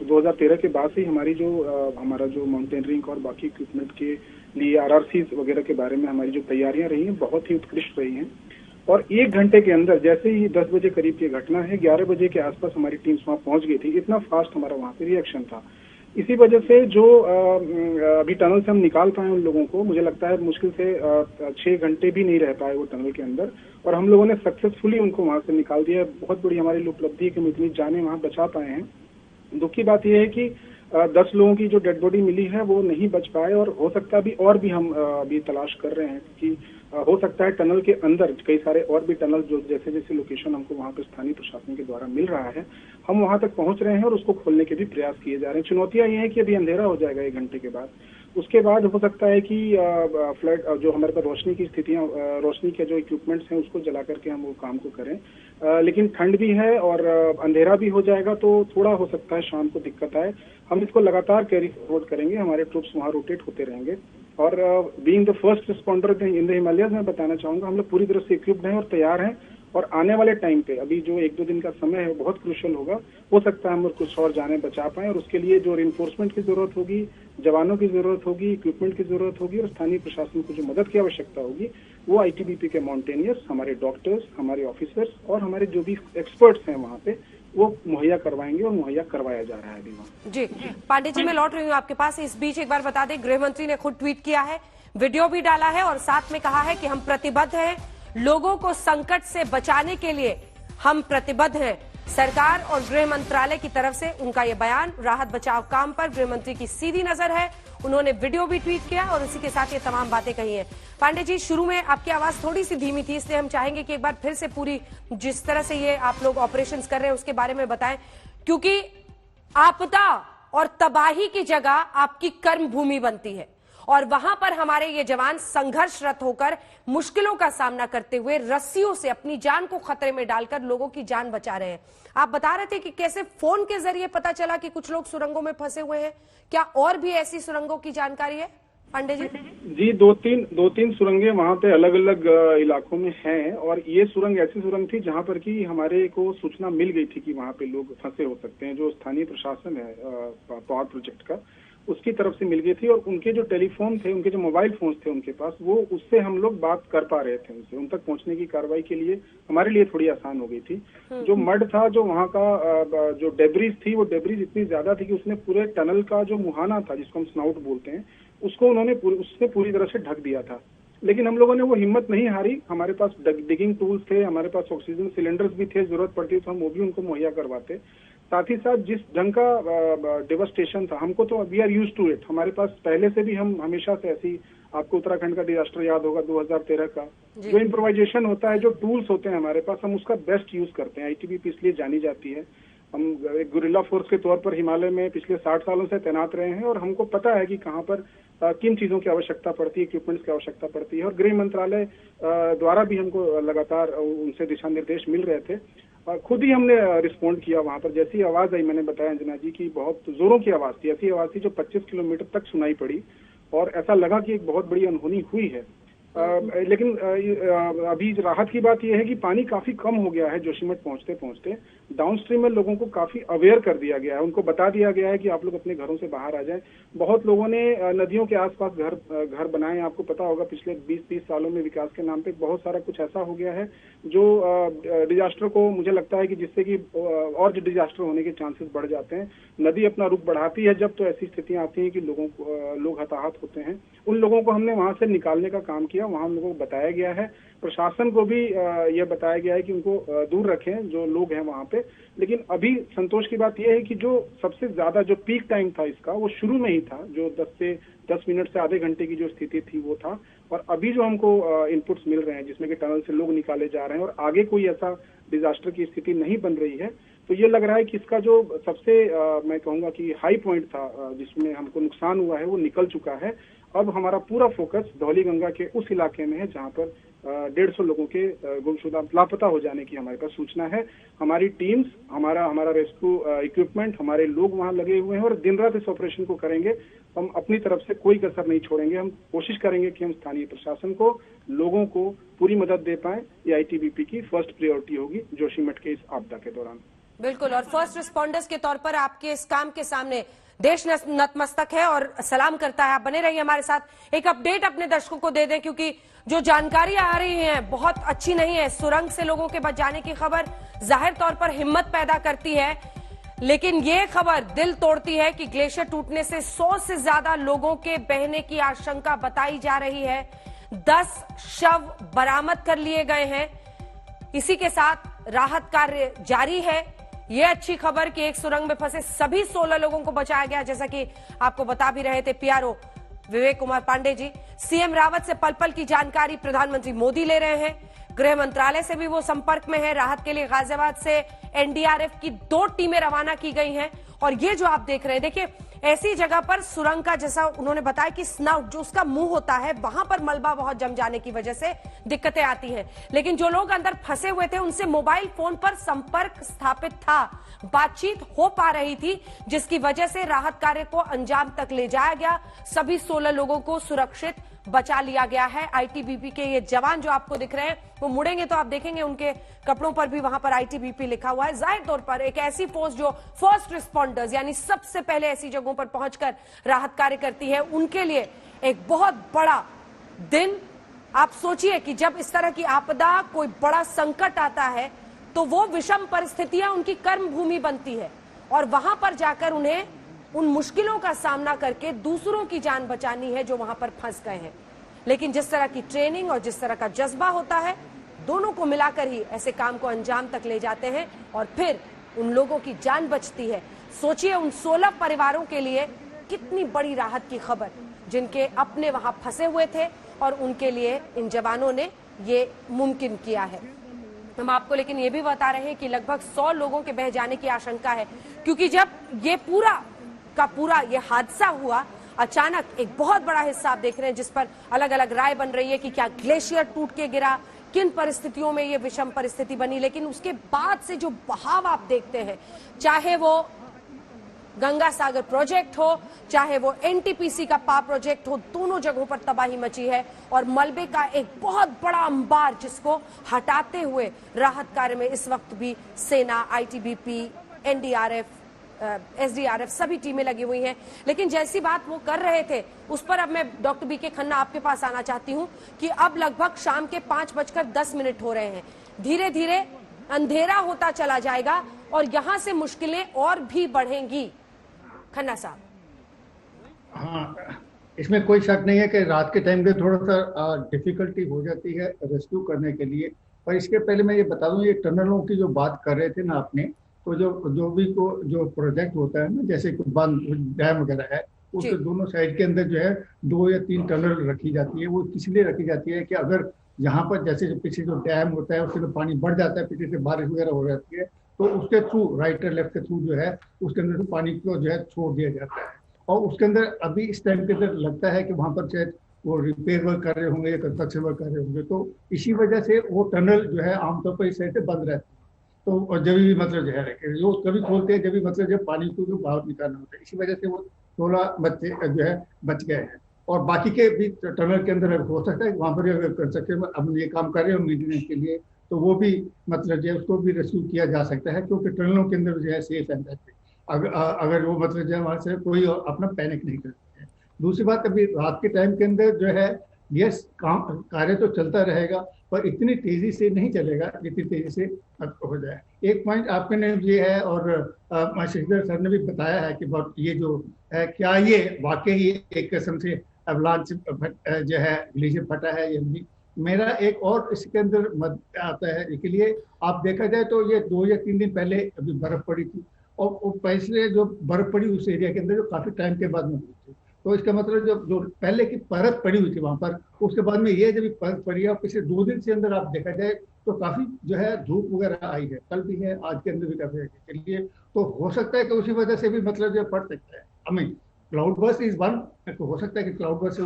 2013 के बाद से हमारा जो माउंटेनरिंग और बाकी इक्विपमेंट के लिए आरआरसीज वगैरह के बारे में हमारी जो तैयारियां रही हैं बहुत ही उत्कृष्ट रही हैं। और 1 घंटे के अंदर, जैसे ही 10 बजे करीब की घटना है, 11 बजे के आसपास हमारी टीम वहाँ पहुंच गई थी। इतना फास्ट हमारा वहाँ पे रिएक्शन था। इसी वजह से जो अभी टनल से हम निकाल पाए उन लोगों को, मुझे लगता है मुश्किल से 6 घंटे भी नहीं रह पाए वो टनल के अंदर, और हम लोगों ने सक्सेसफुली उनको वहां से निकाल दिया। बहुत बड़ी हमारी उपलब्धि है कि हम इतनी जानें वहां बचा पाए हैं। दुख की बात यह है कि 10 लोगों की जो डेड बॉडी मिली है वो नहीं बच पाए, और हो सकता है और भी हम अभी तलाश कर रहे हैं कि हो सकता है टनल के अंदर कई सारे और भी टनल जो जैसे जैसे लोकेशन हमको वहाँ पे स्थानीय प्रशासन के द्वारा मिल रहा है, हम वहाँ तक पहुँच रहे हैं और उसको खोलने के भी प्रयास किए जा रहे हैं। चुनौतियाँ ये है कि अभी अंधेरा हो जाएगा 1 घंटे के बाद। उसके बाद हो सकता है कि फ्लड जो हमारे पास रोशनी की स्थितियाँ, रोशनी के जो इक्विपमेंट्स हैं उसको जला करके हम वो काम को करें। लेकिन ठंड भी है और अंधेरा भी हो जाएगा, तो थोड़ा हो सकता है शाम को दिक्कत आए। हम इसको लगातार कैरी फॉरवर्ड करेंगे, हमारे ट्रूप्स वहाँ रोटेट होते रहेंगे। और being the first responder in the Himalayas, मैं बताना चाहूंगा हम लोग पूरी तरह से इक्विप्ड हैं और तैयार हैं। और आने वाले टाइम पे अभी जो 1-2 दिन का समय है बहुत क्रूशियल होगा। हो सकता है हम लोग कुछ और जानें बचा पाएं, और उसके लिए जो रिइंफोर्समेंट की जरूरत होगी, जवानों की जरूरत होगी, इक्विपमेंट की जरूरत होगी और स्थानीय प्रशासन को जो मदद की आवश्यकता होगी वो आईटीबीपी के माउंटेनियर्स, हमारे डॉक्टर्स, हमारे ऑफिसर्स और हमारे जो भी एक्सपर्ट्स हैं वहाँ पे वो मुहैया करवाएंगे और मुहैया करवाया जा रहा है अभी वहाँ। जी पांडे जी, मैं लौट रही हूँ आपके पास। इस बीच एक बार बता दें, गृह मंत्री ने खुद ट्वीट किया है, वीडियो भी डाला है और साथ में कहा है कि हम प्रतिबद्ध हैं, लोगों को संकट से बचाने के लिए हम प्रतिबद्ध हैं। सरकार और गृह मंत्रालय की तरफ से उनका ये बयान, राहत बचाव काम पर गृह मंत्री की सीधी नजर है। उन्होंने वीडियो भी ट्वीट किया और उसी के साथ ये तमाम बातें कही हैं। पांडे जी, शुरू में आपकी आवाज थोड़ी सी धीमी थी, इसलिए हम चाहेंगे कि एक बार फिर से पूरी जिस तरह से ये आप लोग ऑपरेशंस कर रहे हैं उसके बारे में बताएं, क्योंकि आपदा और तबाही की जगह आपकी कर्म भूमि बनती है और वहां पर हमारे ये जवान संघर्षरत होकर मुश्किलों का सामना करते हुए रस्सियों से अपनी जान को खतरे में डालकर लोगों की जान बचा रहे हैं। आप बता रहे थे कि कैसे फोन के जरिए पता चला कि कुछ लोग सुरंगों में फंसे हुए हैं, क्या और भी ऐसी सुरंगों की जानकारी है पांडे जी? जी, दो तीन सुरंगें वहाँ पे अलग अलग इलाकों में हैं और ये सुरंग ऐसी सुरंग थी जहाँ पर कि हमारे को सूचना मिल गई थी कि वहाँ पे लोग फंसे हो सकते हैं। जो स्थानीय प्रशासन है पावर प्रोजेक्ट का, उसकी तरफ से मिल गई थी और उनके जो टेलीफोन थे, उनके जो मोबाइल फोन्स थे उनके पास, वो उससे हम लोग बात कर पा रहे थे उनसे। उन तक पहुंचने की कार्रवाई के लिए हमारे लिए थोड़ी आसान हो गई थी। जो मड था, जो वहाँ का जो डेब्रीज थी, वो डेब्रीज इतनी ज्यादा थी कि उसने पूरे टनल का जो मुहाना था, जिसको हम स्नाउट बोलते हैं, उसको उसने पूरी तरह से ढक दिया था। लेकिन हम लोगों ने वो हिम्मत नहीं हारी। हमारे पास डिगिंग टूल्स थे, हमारे पास ऑक्सीजन सिलेंडर्स भी थे, जरूरत पड़ती तो हम वो भी उनको मुहैया करवाते। साथ ही साथ जिस ढंग का डेवास्टेशन था, हमको तो we are used to it. हमारे पास पहले से भी, हम हमेशा से ऐसी, आपको उत्तराखंड का डिजास्टर याद होगा 2013 का, जो इम्प्रोवाइजेशन होता है, जो टूल्स होते हैं हमारे पास, हम उसका बेस्ट यूज करते हैं। आईटीबीपी इसलिए जानी जाती है। हम एक गुरिल्ला फोर्स के तौर पर हिमालय में पिछले 60 सालों से तैनात रहे हैं और हमको पता है कि कहाँ पर किन चीजों की आवश्यकता पड़ती है, इक्विपमेंट्स की आवश्यकता पड़ती है। और गृह मंत्रालय द्वारा भी हमको लगातार उनसे दिशा निर्देश मिल रहे थे। खुद ही हमने रिस्पॉन्ड किया वहां पर। जैसी आवाज आई, मैंने बताया अंजना जी की बहुत जोरों की आवाज थी, ऐसी आवाज थी जो 25 किलोमीटर तक सुनाई पड़ी और ऐसा लगा कि एक बहुत बड़ी अनहोनी हुई है। लेकिन अभी राहत की बात यह है कि पानी काफी कम हो गया है। जोशीमठ पहुंचते पहुंचते डाउनस्ट्रीम में लोगों को काफी अवेयर कर दिया गया है, उनको बता दिया गया है कि आप लोग अपने घरों से बाहर आ जाएं। बहुत लोगों ने नदियों के आसपास घर बनाए। आपको पता होगा पिछले 20-30 सालों में विकास के नाम पे बहुत सारा कुछ ऐसा हो गया है जो डिजास्टर को, मुझे लगता है कि जिससे कि और जो डिजास्टर होने के चांसेस बढ़ जाते हैं। नदी अपना रुख बढ़ाती है जब, तो ऐसी स्थितियां आती हैं कि लोग हताहत होते हैं। उन लोगों को हमने वहां से निकालने का काम किया। वहां हम लोगों को बताया गया है, प्रशासन को भी यह बताया गया है कि उनको दूर रखें जो लोग हैं वहां पे। लेकिन अभी संतोष की बात यह है कि जो सबसे ज्यादा जो पीक टाइम था इसका, वो शुरू में ही था, जो 10 मिनट से आधे घंटे की जो स्थिति थी वो था। और अभी जो हमको इनपुट्स मिल रहे हैं जिसमें कि टनल से लोग निकाले जा रहे हैं और आगे कोई ऐसा डिजास्टर की स्थिति नहीं बन रही है, तो ये लग रहा है कि इसका जो सबसे मैं कहूंगा कि हाई पॉइंट था जिसमें हमको नुकसान हुआ है वो निकल चुका है। अब हमारा पूरा फोकस धौली गंगा के उस इलाके में है जहां पर 150 लोगों के गुमशुदा लापता हो जाने की हमारे पास सूचना है। हमारी टीम्स, हमारा रेस्क्यू इक्विपमेंट, हमारे लोग वहां लगे हुए हैं और दिन रात इस ऑपरेशन को करेंगे। हम अपनी तरफ से कोई कसर नहीं छोड़ेंगे। हम कोशिश करेंगे कि हम स्थानीय प्रशासन को, लोगों को पूरी मदद दे पाएं। ये आईटीबीपी की फर्स्ट प्रायोरिटी होगी जोशीमठ के इस आपदा के दौरान। बिल्कुल, और फर्स्ट रिस्पॉन्डर्स के तौर पर आपके इस काम के सामने देश नतमस्तक है और सलाम करता है। आप बने रहिए हमारे साथ। एक अपडेट अपने दर्शकों को दे दें, क्योंकि जो जानकारी आ रही है बहुत अच्छी नहीं है। सुरंग से लोगों के बच जाने की खबर जाहिर तौर पर हिम्मत पैदा करती है, लेकिन ये खबर दिल तोड़ती है कि ग्लेशियर टूटने से 100 से ज्यादा लोगों के बहने की आशंका बताई जा रही है। 10 शव बरामद कर लिए गए हैं। इसी के साथ राहत कार्य जारी है। ये अच्छी खबर कि एक सुरंग में फंसे सभी 16 लोगों को बचाया गया, जैसा कि आपको बता भी रहे थे पीआरओ विवेक कुमार पांडे जी। सीएम रावत से पल पल की जानकारी प्रधानमंत्री मोदी ले रहे हैं। गृह मंत्रालय से भी वो संपर्क में है। राहत के लिए गाजियाबाद से एनडीआरएफ की 2 टीमें रवाना की गई हैं। और ये जो आप देख रहे हैं, देखिए ऐसी जगह पर सुरंग का, जैसा उन्होंने बताया कि स्नाउट जो उसका मुंह होता है, वहां पर मलबा बहुत जम जाने की वजह से दिक्कतें आती हैं। लेकिन जो लोग अंदर फंसे हुए थे उनसे मोबाइल फोन पर संपर्क स्थापित था, बातचीत हो पा रही थी, जिसकी वजह से राहत कार्य को अंजाम तक ले जाया गया। सभी 16 लोगों को सुरक्षित बचा लिया गया है। आईटीबीपी के ये जवान जो आपको दिख रहे हैं, वो मुड़ेंगे तो आप देखेंगे उनके कपड़ों पर भी वहां पर आईटीबीपी लिखा हुआ है। जाहिर तौर पर एक ऐसी फोर्स जो फर्स्ट रिस्पॉन्डर्स यानी सबसे पहले ऐसी जगहों पर पहुंचकर राहत कार्य करती है, उनके लिए एक बहुत बड़ा दिन। आप सोचिए कि जब इस तरह की आपदा, कोई बड़ा संकट आता है, तो वो विषम परिस्थितियां उनकी कर्म भूमि बनती है और वहां पर जाकर उन्हें उन मुश्किलों का सामना करके दूसरों की जान बचानी है जो वहां पर फंस गए हैं। लेकिन जिस तरह की ट्रेनिंग और जिस तरह का जज्बा होता है, दोनों को मिलाकर ही ऐसे काम को अंजाम तक ले जाते हैं और फिर उन लोगों की जान बचती है। सोचिए उन 16 परिवारों के लिए कितनी बड़ी राहत की खबर, जिनके अपने वहां फंसे हुए थे और उनके लिए इन जवानों ने ये मुमकिन किया है। हम आपको लेकिन ये भी बता रहे हैं कि लगभग 100 लोगों के बह जाने की आशंका है, क्योंकि जब ये पूरा का पूरा ये हादसा हुआ, अचानक एक बहुत बड़ा हिस्सा आप देख रहे हैं जिस पर अलग अलग राय बन रही है कि क्या ग्लेशियर टूट के गिरा, किन परिस्थितियों में ये विषम परिस्थिति बनी। लेकिन उसके बाद से जो बहाव आप देखते हैं, चाहे वो गंगा सागर प्रोजेक्ट हो, चाहे वो एनटीपीसी का पा प्रोजेक्ट हो, दोनों जगहों पर तबाही मची है और मलबे का एक बहुत बड़ा अंबार जिसको हटाते हुए राहत कार्य में इस वक्त भी सेना, आईटीबीपी, एनडीआरएफ, एसडीआरएफ सभी टीमें लगी हुई हैं। लेकिन जैसी बात वो कर रहे थे उस पर अब मैं डॉक्टर बीके खन्ना आपके पास आना चाहती हूं कि अब लगभग शाम के 5:10 हो रहे हैं। धीरे धीरे अंधेरा होता चला जाएगा और यहां से मुश्किलें और भी बढ़ेंगी। खन्ना साहब। हाँ, इसमें कोई शक नहीं है कि रात के टाइम पे थोड़ा सा डिफिकल्टी हो जाती है रेस्क्यू करने के लिए। पर इसके पहले मैं ये बता दूं, ये टनलों की जो बात कर रहे थे ना आपने, तो जो प्रोजेक्ट होता है ना, जैसे बांध, डैम वगैरह है, उसके दोनों साइड के अंदर जो है 2 या 3 टनल रखी जाती है। वो इसलिए रखी जाती है कि अगर यहाँ पर जैसे जो पीछे जो डैम होता है उससे तो पानी बढ़ जाता है, पीछे से बारिश वगैरह हो जाती है, तो उसके थ्रू राइट और लेफ्ट के थ्रू जो है उसके अंदर पानी को जो है छोड़ दिया जाता है। और उसके अंदर अभी इस टाइम के अंदर लगता है कि वहां पर शायद वो रिपेयर वर्क कर रहे होंगे या कंस्ट्रक्शन वर्क कर रहे होंगे, तो इसी वजह से वो टनल जो है आमतौर पर इस साइड से बंद रहती है। तो और जब भी मतलब जो है वो कभी खोलते हैं जब भी मतलब जब पानी को जो बाहर निकालना होता है, इसी वजह से वो 16 बच्चे जो है बच गए हैं। और बाकी के भी टनल के अंदर हो सकता है वहां पर अगर कंस्ट्रक्शन अब ये काम कर रहे हो मेंटेनेंस के लिए, तो वो भी मतलब जो है उसको भी रेस्क्यू किया जा सकता है, क्योंकि टनलों के अंदर जो है सेफ एंड अगर वो मतलब जो है वहां से कोई अपना पैनिक नहीं करते हैं। दूसरी बात, अभी रात के टाइम के अंदर जो है ये कार्य तो चलता रहेगा, पर इतनी तेजी से नहीं चलेगा जितनी तेजी से हो जाए। एक पॉइंट आपके ने ये है और शशिधर सर ने भी बताया है कि ये जो है क्या ये वाकई एक किस्म से अवलांच जो है ग्लेशियर फटा है या नहीं। मेरा एक और इसके अंदर मत आता है, इसके लिए आप देखा जाए तो ये 2 या 3 दिन पहले अभी बर्फ पड़ी थी और पिछले जो बर्फ पड़ी उस एरिया के अंदर जो काफी टाइम के बाद में हुई थी, तो इसका मतलब जो पहले की परत पड़ी हुई थी वहां पर, उसके बाद में ये जब परत पड़ी है और पिछले 2 दिन से अंदर आप देखा जाए तो काफी जो है धूप वगैरह आई है, कल भी है, आज के अंदर भी काफी है। तो हो सकता है कि उसी वजह से भी मतलब जो पड़ सकता है हमें। क्लाउड बर्स्ट इज वन, तो हो सकता है कि क्लाउड बर्स्ट से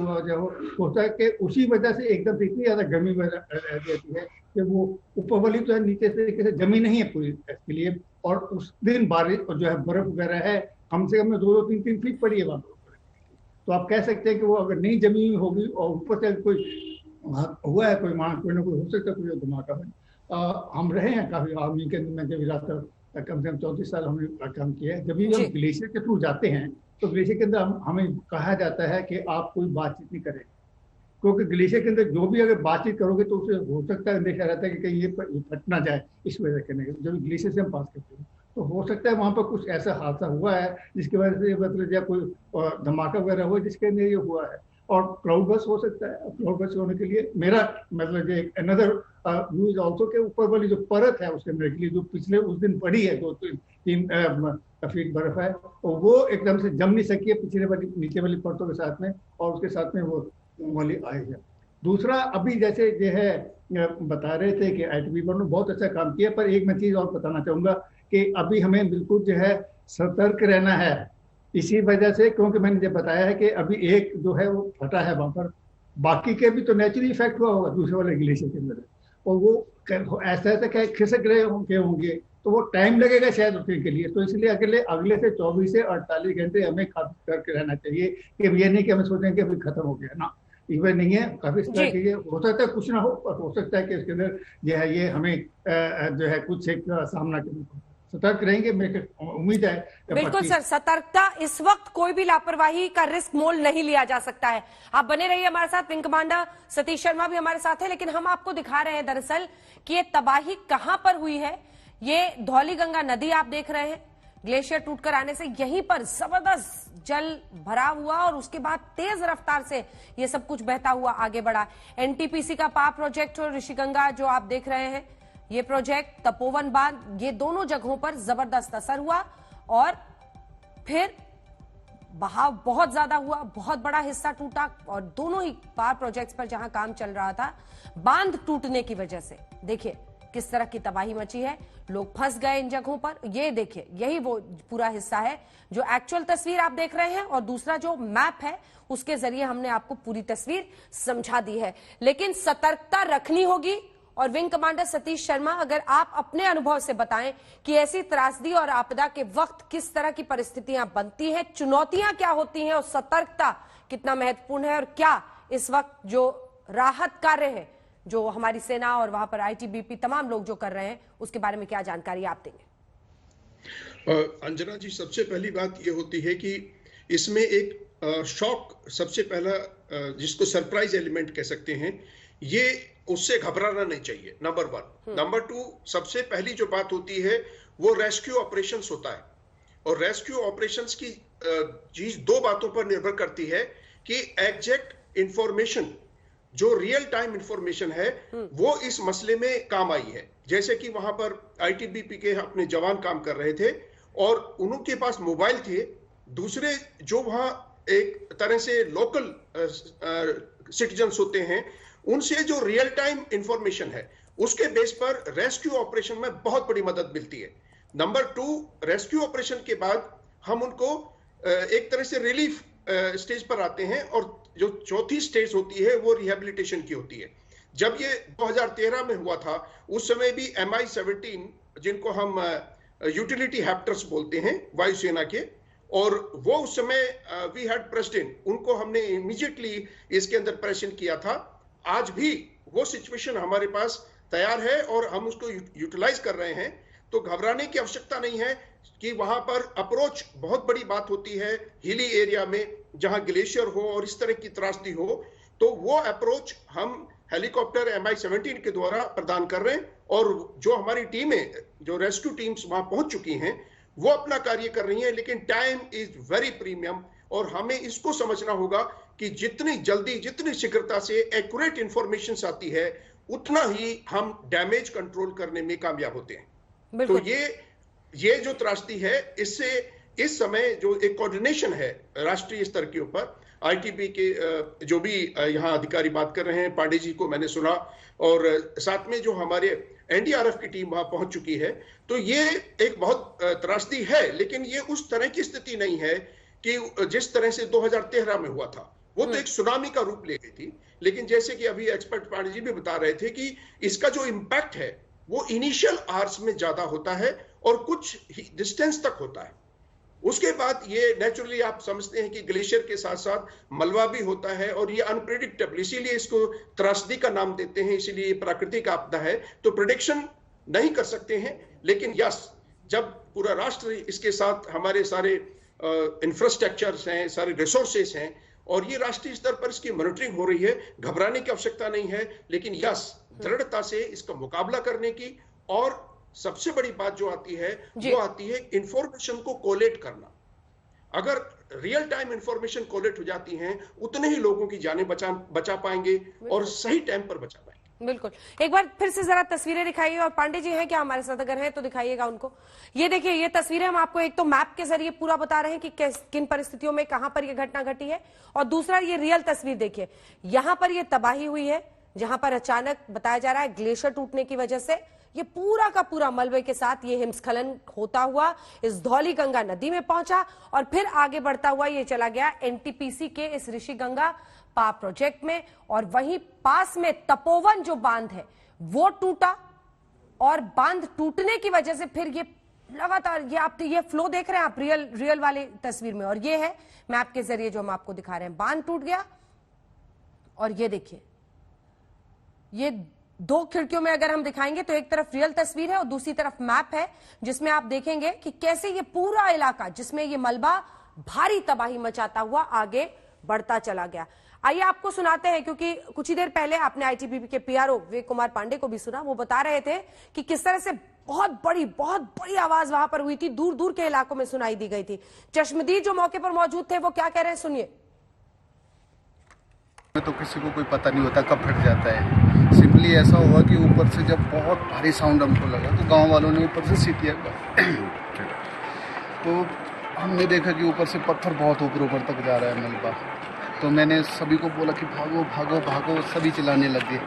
होता है कि उसी वजह से एकदम से इतनी ज्यादा गर्मी रह जाती है कि वो ऊपर वाली तो है नीचे से जमी नहीं है पूरी इसके लिए। और उस दिन बारिश जो है बर्फ वगैरह है कम से कम 2-3 फीट पड़ी है वहां पर, तो आप कह सकते हैं कि वो अगर नहीं जमी हुई होगी और ऊपर से कोई हुआ है कोई ना कोई हो सकता है कोई धमाका है। हम रहे हैं काफी आर्मी के अंदर, मैं जब रात कम से कम 34 साल हमने काम किया है। जब भी हम ग्लेशियर के थ्रू जाते हैं तो ग्लेशियर के अंदर हमें कहा जाता है कि आप कोई बातचीत नहीं करें, क्योंकि ग्लेशियर के अंदर जो भी अगर बातचीत करोगे तो उसे हो सकता है अंदेशा रहता है कि कहीं ये फट ना जाए। इस वजह करने के जब ग्लेशियर से हम पास करते हैं तो हो सकता है वहां पर कुछ ऐसा हादसा हुआ है जिसकी वजह से मतलब या कोई धमाका वगैरह हुआ जिसके अंदर ये हुआ है। और क्लाउड बर्स्ट हो सकता है। क्लाउड बर्स्ट होने के लिए मेरा मतलब अनदर व्यू इज ऑल्सो के ऊपर वाली जो परत है उसके अंदर के लिए जो पिछले उस दिन पड़ी है 2-3 फीट बर्फ है, और वो एकदम से जम नहीं सकी है पिछले वाली नीचे वाली परतों के साथ में, और उसके साथ में वो वाली आई है। दूसरा, अभी जैसे ये है बता रहे थे कि आईटीबीपी ने बहुत अच्छा काम किया, पर एक मैं चीज और बताना चाहूंगा कि अभी हमें बिल्कुल जो है सतर्क रहना है इसी वजह से, क्योंकि मैंने जब बताया है कि अभी एक जो है वो फटा है वहां पर, बाकी के भी तो नेचुरली इफेक्ट हुआ होगा दूसरे वाले ग्लेशियर के अंदर, और वो ऐसा खिसक रहे होंगे तो वो टाइम लगेगा शायद उठने के लिए। तो इसलिए अगले से 24 से 48 घंटे हमें खास करके रहना चाहिए कि ये नहीं कि हमें सोचें कि अभी खत्म हो गया ना। इवन नहीं है। काफी इस तरह के हो सकता है कुछ ना हो, पर हो सकता है कि इसके अंदर जो है ये हमें जो है कुछ एक सामना करना पड़े। सतर्क रहेंगे, मेरे उम्मीद है। बिल्कुल सर, सतर्कता, इस वक्त कोई भी लापरवाही का रिस्क मोल नहीं लिया जा सकता है। आप बने रहिए हमारे साथ, विंग कमांडर सतीश शर्मा भी हमारे साथ है, लेकिन हम आपको दिखा रहे हैं दरअसल कि ये तबाही कहां पर हुई है। ये धौली गंगा नदी आप देख रहे हैं, ग्लेशियर टूटकर आने से यहीं पर जबरदस्त जल भरा हुआ और उसके बाद तेज रफ्तार से ये सब कुछ बहता हुआ आगे बढ़ा। एनटीपीसी का पावर प्रोजेक्ट और ऋषिगंगा जो आप देख रहे हैं, ये प्रोजेक्ट, तपोवन बांध, ये दोनों जगहों पर जबरदस्त असर हुआ और फिर बहाव बहुत ज्यादा हुआ, बहुत बड़ा हिस्सा टूटा और दोनों ही पावर प्रोजेक्ट्स पर जहां काम चल रहा था, बांध टूटने की वजह से देखिए किस तरह की तबाही मची है। लोग फंस गए इन जगहों पर। ये देखिए, यही वो पूरा हिस्सा है जो एक्चुअल तस्वीर आप देख रहे हैं और दूसरा जो मैप है उसके जरिए हमने आपको पूरी तस्वीर समझा दी है। लेकिन सतर्कता रखनी होगी। और विंग कमांडर सतीश शर्मा, अगर आप अपने अनुभव से बताएं कि ऐसी त्रासदी और आपदा के वक्त किस तरह की परिस्थितियां बनती हैं, चुनौतियां क्या होती हैं और सतर्कता कितना महत्वपूर्ण है, और क्या इस वक्त जो राहत कार्य है जो हमारी सेना और वहां पर आईटीबीपी तमाम लोग जो कर रहे हैं, उसके बारे में क्या जानकारी आप देंगे? अंजना जी, सबसे पहली बात यह होती है कि इसमें एक शॉक, सबसे पहला जिसको सरप्राइज एलिमेंट कह सकते हैं, ये उससे घबराना नहीं चाहिए, नंबर 1। नंबर 2, सबसे पहली जो बात होती है वो रेस्क्यू ऑपरेशंस होता है। और रेस्क्यू ऑपरेशंस की चीज दो बातों पर निर्भर करती है कि एग्जैक्ट इंफॉर्मेशन, जो रियल टाइम इंफॉर्मेशन है, वो इस मसले में काम आई है। जैसे कि वहां पर आईटीबीपी के अपने जवान काम कर रहे थे और उनके पास मोबाइल थे। दूसरे जो वहां एक तरह से लोकल सिटीजन्स होते हैं, उनसे जो रियल टाइम इंफॉर्मेशन है उसके बेस पर रेस्क्यू ऑपरेशन में बहुत बड़ी मदद मिलती है। नंबर 2, रेस्क्यू ऑपरेशन के बाद हम उनको एक तरह से रिलीफ स्टेज पर आते हैं और जो चौथी स्टेज होती है वो रिहेबिलिटेशन की होती है। जब ये 2013 में हुआ था, उस समय भी MI-17, जिनको हम यूटिलिटी हैप्टर्स बोलते हैं वायुसेना के, और वो उस समय वी हैड प्रेसिडेंट, उनको हमने इमीडिएटली इसके अंदर प्रेजेंट किया था। आज भी वो सिचुएशन हमारे पास तैयार है और हम उसको यूटिलाइज कर रहे हैं। तो घबराने की आवश्यकता नहीं है कि वहां पर अप्रोच बहुत बड़ी बात होती है। हिली एरिया में जहां ग्लेशियर हो और इस तरह की त्रासदी हो, तो वो अप्रोच हम हेलीकॉप्टर MI-17 के द्वारा प्रदान कर रहे हैं। और जो हमारी टीमें, जो रेस्क्यू टीम्स वहां पहुंच चुकी हैं, वो अपना कार्य कर रही हैं। लेकिन टाइम इज वेरी प्रीमियम और हमें इसको समझना होगा कि जितनी जल्दी, जितनी शीघ्रता से एक्यूरेट इंफॉर्मेशन आती है, उतना ही हम डैमेज कंट्रोल करने में कामयाब होते हैं। तो ये जो त्रासदी है, इससे इस समय जो एक कोऑर्डिनेशन है राष्ट्रीय स्तर के ऊपर, आईटीबी के जो भी यहाँ अधिकारी बात कर रहे हैं, पांडे जी को मैंने सुना, और साथ में जो हमारे एनडीआरएफ की टीम वहां पहुंच चुकी है। तो ये एक बहुत त्रासदी है, लेकिन ये उस तरह की स्थिति नहीं है कि जिस तरह से 2013 में हुआ था। वो तो एक सुनामी का रूप ले गई थी। लेकिन जैसे कि अभी एक्सपर्ट पांडे जी भी बता रहे थे कि इसका जो इम्पैक्ट है वो इनिशियल आवर्स में ज्यादा होता है और कुछ डिस्टेंस तक होता है। उसके बाद ये नेचुरली आप समझते हैं कि ग्लेशियर के साथ साथ मलबा भी होता है और ये अनप्रेडिक्टेबल, इसीलिए इसको त्रासदी का नाम देते हैं, इसीलिए ये प्राकृतिक आपदा है। तो प्रेडिक्शन नहीं कर सकते हैं, लेकिन यस, जब पूरा राष्ट्र इसके साथ, हमारे सारे इंफ्रास्ट्रक्चर्स हैं, सारे रिसोर्सेस हैं और ये राष्ट्रीय स्तर पर इसकी मॉनिटरिंग हो रही है, घबराने की आवश्यकता नहीं है। लेकिन यस, दृढ़ता से इसका मुकाबला करने की, और सबसे बड़ी बात जो आती है वो आती है इंफॉर्मेशन को कोलेट करना। अगर रियल टाइम इंफॉर्मेशन कोलेट हो जाती हैं, उतने ही लोगों की जानें बचा पाएंगे और सही टाइम पर बचा पाएंगे। बिल्कुल। एक बार फिर से जरा तस्वीरें दिखाइए, और पांडे जी हैं क्या हमारे साथ? अगर हैं तो दिखाइएगा उनको। ये देखिए, ये तस्वीरें हम आपको एक तो मैप के जरिए पूरा बता रहे हैं कि किन परिस्थितियों में कहां पर यह घटना घटी है, और दूसरा ये रियल तस्वीर देखिए, यहां पर यह तबाही हुई है, जहां पर अचानक बताया जा रहा है ग्लेशियर टूटने की वजह से ये पूरा का पूरा मलबे के साथ ये हिमस्खलन होता हुआ इस धौली गंगा नदी में पहुंचा और फिर आगे बढ़ता हुआ ये चला गया एनटीपीसी के इस ऋषिगंगा पावर प्रोजेक्ट में, और वहीं पास में तपोवन जो बांध है वो टूटा, और बांध टूटने की वजह से फिर ये लगातार ये फ्लो देख रहे हैं आप रियल वाली तस्वीर में, और ये है मैप के जरिए जो हम आपको दिखा रहे हैं। बांध टूट गया और ये देखिए, ये दो खिड़कियों में अगर हम दिखाएंगे तो एक तरफ रियल तस्वीर है और दूसरी तरफ मैप है, जिसमें आप देखेंगे कि कैसे ये पूरा इलाका जिसमें ये मलबा भारी तबाही मचाता हुआ आगे बढ़ता चला गया। आइए आपको सुनाते हैं, क्योंकि कुछ ही देर पहले आपने आईटीबीपी के पीआरओ विवेक कुमार पांडे को भी सुना। वो बता रहे थे कि किस तरह से बहुत बड़ी आवाज वहां पर हुई थी, दूर दूर के इलाकों में सुनाई दी गई थी। चश्मदीद जो मौके पर मौजूद थे वो क्या कह रहे हैं, सुनिए। तो किसी को कोई पता नहीं होता कब फट जाता है। सिंपली ऐसा हुआ कि ऊपर से जब बहुत भारी साउंड हमको लगा तो गांव वालों ने ऊपर से सीटियां तो हमने देखा कि ऊपर से पत्थर बहुत ऊपर तक जा रहा है मलबा। तो मैंने सभी को बोला कि भागो भागो भागो, सभी चिल्लाने लग गए।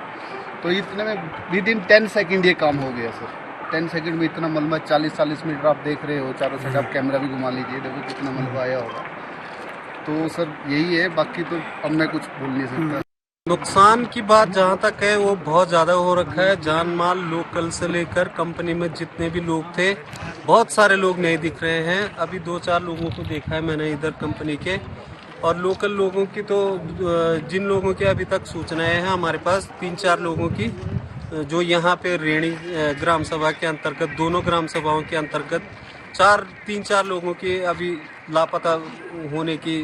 तो इतने में विदिन 10 सेकंड ये काम हो गया सर। 10 सेकंड में इतना मलबा, 40 मीटर आप देख रहे हो, चारों साइड आप कैमरा भी घुमा लीजिए, देखो कितना मलबा आया होगा। तो सर यही है, बाकी तो अब मैं कुछ बोल नहीं सकता। नुकसान की बात जहाँ तक है वो बहुत ज़्यादा हो रखा है। जान माल लोकल से लेकर कंपनी में जितने भी लोग थे, बहुत सारे लोग नहीं दिख रहे हैं। अभी 2-4 लोगों को देखा है मैंने इधर कंपनी के, और लोकल लोगों की तो जिन लोगों की अभी तक सूचनाएं हैं हमारे पास 3-4 लोगों की, जो यहाँ पे रेणी ग्राम सभा के अंतर्गत, दोनों ग्राम सभाओं के अंतर्गत 3-4 लोगों की अभी लापता होने की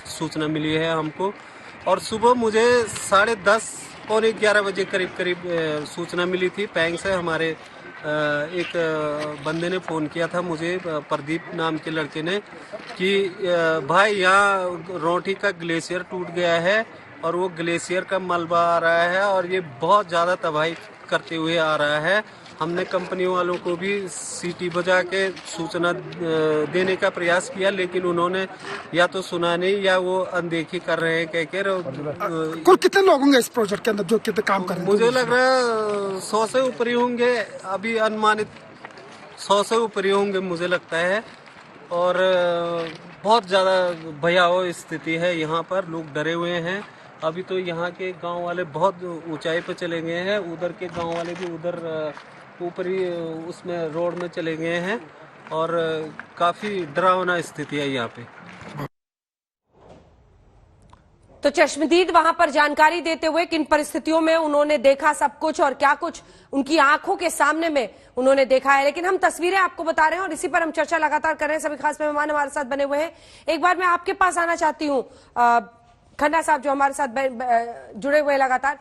सूचना मिली है हमको। और सुबह मुझे 10:30 पौने 11 बजे करीब सूचना मिली थी पैंग से। हमारे एक बंदे ने फ़ोन किया था मुझे, प्रदीप नाम के लड़के ने, कि भाई यहाँ रोटी का ग्लेशियर टूट गया है और वो ग्लेशियर का मलबा आ रहा है और ये बहुत ज़्यादा तबाही करते हुए आ रहा है। हमने कंपनी वालों को भी सीटी बजा के सूचना देने का प्रयास किया, लेकिन उन्होंने या तो सुना नहीं या वो अनदेखी कर रहे हैं कह के। कुल कितने लोग होंगे इस प्रोजेक्ट के अंदर जो कितने काम कर रहे हैं? मुझे लग रहा है 100 से ऊपर ही होंगे, अभी अनुमानित 100 से ऊपर ही होंगे मुझे लगता है। और बहुत ज़्यादा भयावह स्थिति है यहाँ पर, लोग डरे हुए हैं। अभी तो यहाँ के गांव वाले बहुत ऊंचाई पर चले गए हैं, उधर के गांव वाले भी उधर ऊपरी उसमें रोड में चले गए हैं और काफी डरावना स्थिति है यहाँ पे। तो चश्मदीद वहां पर जानकारी देते हुए किन परिस्थितियों में उन्होंने देखा सब कुछ और क्या कुछ उनकी आंखों के सामने में उन्होंने देखा है। लेकिन हम तस्वीरें आपको बता रहे हैं और इसी पर हम चर्चा लगातार कर रहे हैं। सभी खास मेहमान हमारे साथ बने हुए हैं। एक बार मैं आपके पास आना चाहती हूँ खन्ना साहब, जो हमारे साथ जुड़े हुए लगातार।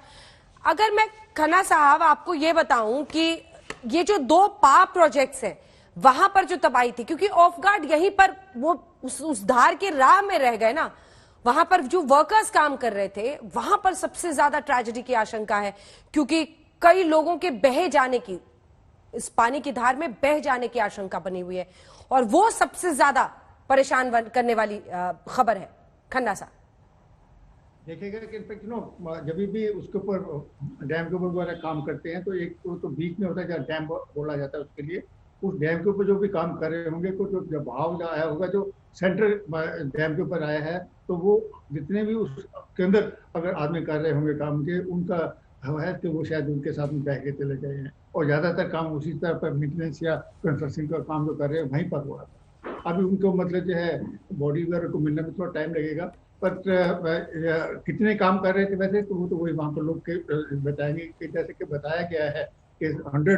अगर मैं खन्ना साहब आपको ये बताऊं कि ये जो 2 पावर प्रोजेक्ट्स हैं वहां पर जो तबाही थी, क्योंकि ऑफ गार्ड यहीं पर वो उस धार के राह में रह गए ना, वहां पर जो वर्कर्स काम कर रहे थे वहां पर सबसे ज्यादा ट्रेजेडी की आशंका है, क्योंकि कई लोगों के बह जाने की, इस पानी की धार में बह जाने की आशंका बनी हुई है और वो सबसे ज्यादा परेशान करने वाली खबर है। खन्ना साहब देखिएगा कि इनफेक्ट जब भी उसके ऊपर डैम के ऊपर वगैरह काम करते हैं तो एक तो बीच में होता है जहाँ डैम बोला जाता है, उसके लिए उस डैम के ऊपर जो भी काम कर रहे होंगे, कुछ जो बहाव आया होगा जो सेंट्रल डैम के ऊपर आया है, तो वो जितने भी उसके अंदर अगर आदमी कर रहे होंगे काम के, उनका है कि वो शायद उनके साथ में बह के चले गए हैं और ज्यादातर काम उसी तरह पर मेंटेनेंस या कंस्ट्रक्शन का काम जो कर रहे हैं वहीं पर हुआ था। अभी उनको मतलब जो है बॉडी वगैरह को मिलने में थोड़ा टाइम लगेगा, पर कितने काम कर रहे थे वैसे तो वो तो वही वहाँ पर लोग के बताएंगे कि जैसे कि बताया गया है कि 100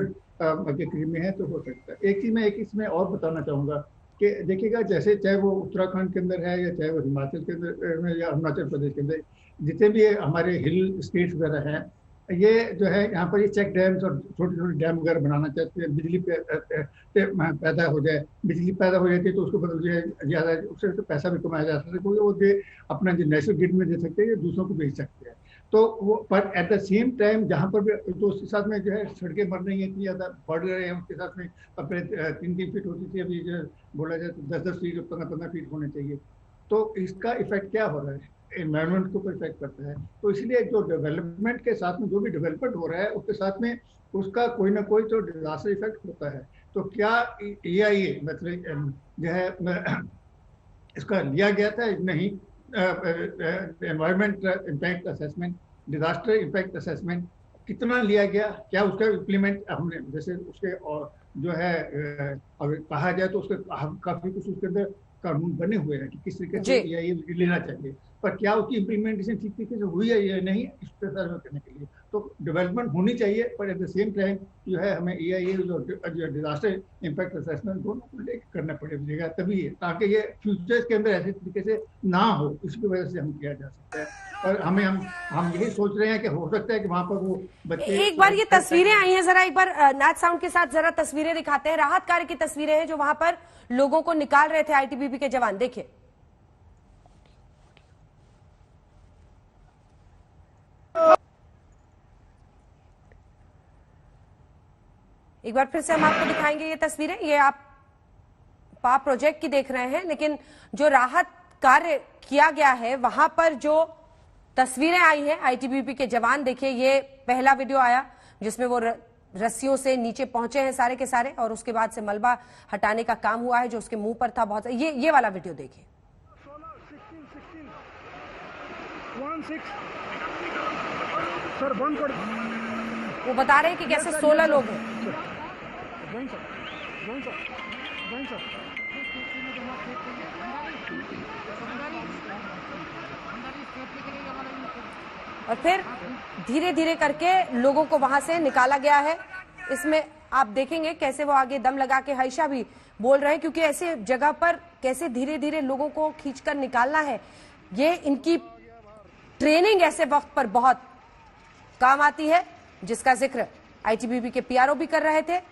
के करीब में है तो हो सकता है। एक चीज मैं इसमें और बताना चाहूँगा कि देखिएगा, जैसे चाहे वो उत्तराखंड के अंदर है या चाहे वो हिमाचल के अंदर या अरुणाचल प्रदेश के अंदर, जितने भी हमारे हिल स्टेट्स वगैरह हैं, ये जो है यहाँ पर ये चेक डैम्स और छोटे छोटे डैम वगैरह बनाना चाहते हैं। बिजली पैदा हो जाए, बिजली पैदा हो जाती है तो उसको बदल जो है ज़्यादा उससे तो पैसा भी कमाया जा सकता है, क्योंकि वो दे अपना जो नेशनल ग्रिड में दे सकते हैं या दूसरों को बेच सकते हैं। तो वो पर एट द सेम टाइम जहाँ पर भी तो उसके साथ में जो है सड़कें बन रही हैं, इतनी ज़्यादा बढ़ रहे हैं, उसके साथ में अपने 3-3 फीट होती थी, अभी जो बोला जाए तो 10-10 फीट 15-15 फीट होने चाहिए। तो इसका इफेक्ट क्या हो रहा है, एनवायरनमेंट को इफेक्ट करता है। तो इसलिए जो डेवलपमेंट के साथ में जो भी डेवलपमेंट हो रहा है उसके साथ में उसका कोई ना कोई तो डिजास्टर इफेक्ट होता है। तो क्या ये मतलब जो है इसका लिया गया था? नहीं, environment impact assessment, disaster impact assessment कितना लिया गया, क्या उसका इम्प्लीमेंट हमने जैसे उसके और जो है अगर कहा जाए तो उसके काफी कुछ उसके अंदर कानून बने हुए हैं कि किस तरीके से ये लेना चाहिए। पर क्या उसकी इम्प्लीमेंटेशन ठीक तरीके से हुई है या नहीं, इस पर सर्वे करने के लिए तो डेवलपमेंट होनी चाहिए, पर एट द सेम टाइम जो है हमें EIA जो डिजास्टर इम्पैक्ट असेसमेंट दोनों को लेकर करना पड़ेगा, तभी है ताकि ये फ्यूचर के अंदर ऐसे तरीके से ना हो, इसकी वजह से हम किया जा सकता है। और हम यही सोच रहे हैं कि हो सकता है कि वहाँ पर वो बच्चे। एक बार ये तस्वीरें आई हैं, जरा एक बार नाच साउंड के साथ जरा तस्वीरें दिखाते हैं। राहत कार्य की तस्वीरें हैं जो वहां पर लोगों को निकाल रहे थे ITBP के जवान, देखिए। एक बार फिर से हम आपको दिखाएंगे ये तस्वीरें। ये आप पा प्रोजेक्ट की देख रहे हैं, लेकिन जो राहत कार्य किया गया है वहां पर जो तस्वीरें आई हैं ITBP के जवान, देखिए ये पहला वीडियो आया जिसमें वो रस्सियों से नीचे पहुंचे हैं सारे के सारे, और उसके बाद से मलबा हटाने का काम हुआ है जो उसके मुंह पर था बहुत। ये वाला वीडियो देखिए। वो बता रहे हैं कि कैसे 16 लोग हैं। और फिर धीरे धीरे करके लोगों को वहां से निकाला गया है। इसमें आप देखेंगे कैसे वो आगे दम लगा के हईशा भी बोल रहे हैं, क्योंकि ऐसे जगह पर कैसे धीरे धीरे लोगों को खींचकर निकालना है, ये इनकी ट्रेनिंग ऐसे वक्त पर बहुत काम आती है, जिसका जिक्र ITBP के PRO भी कर रहे थे।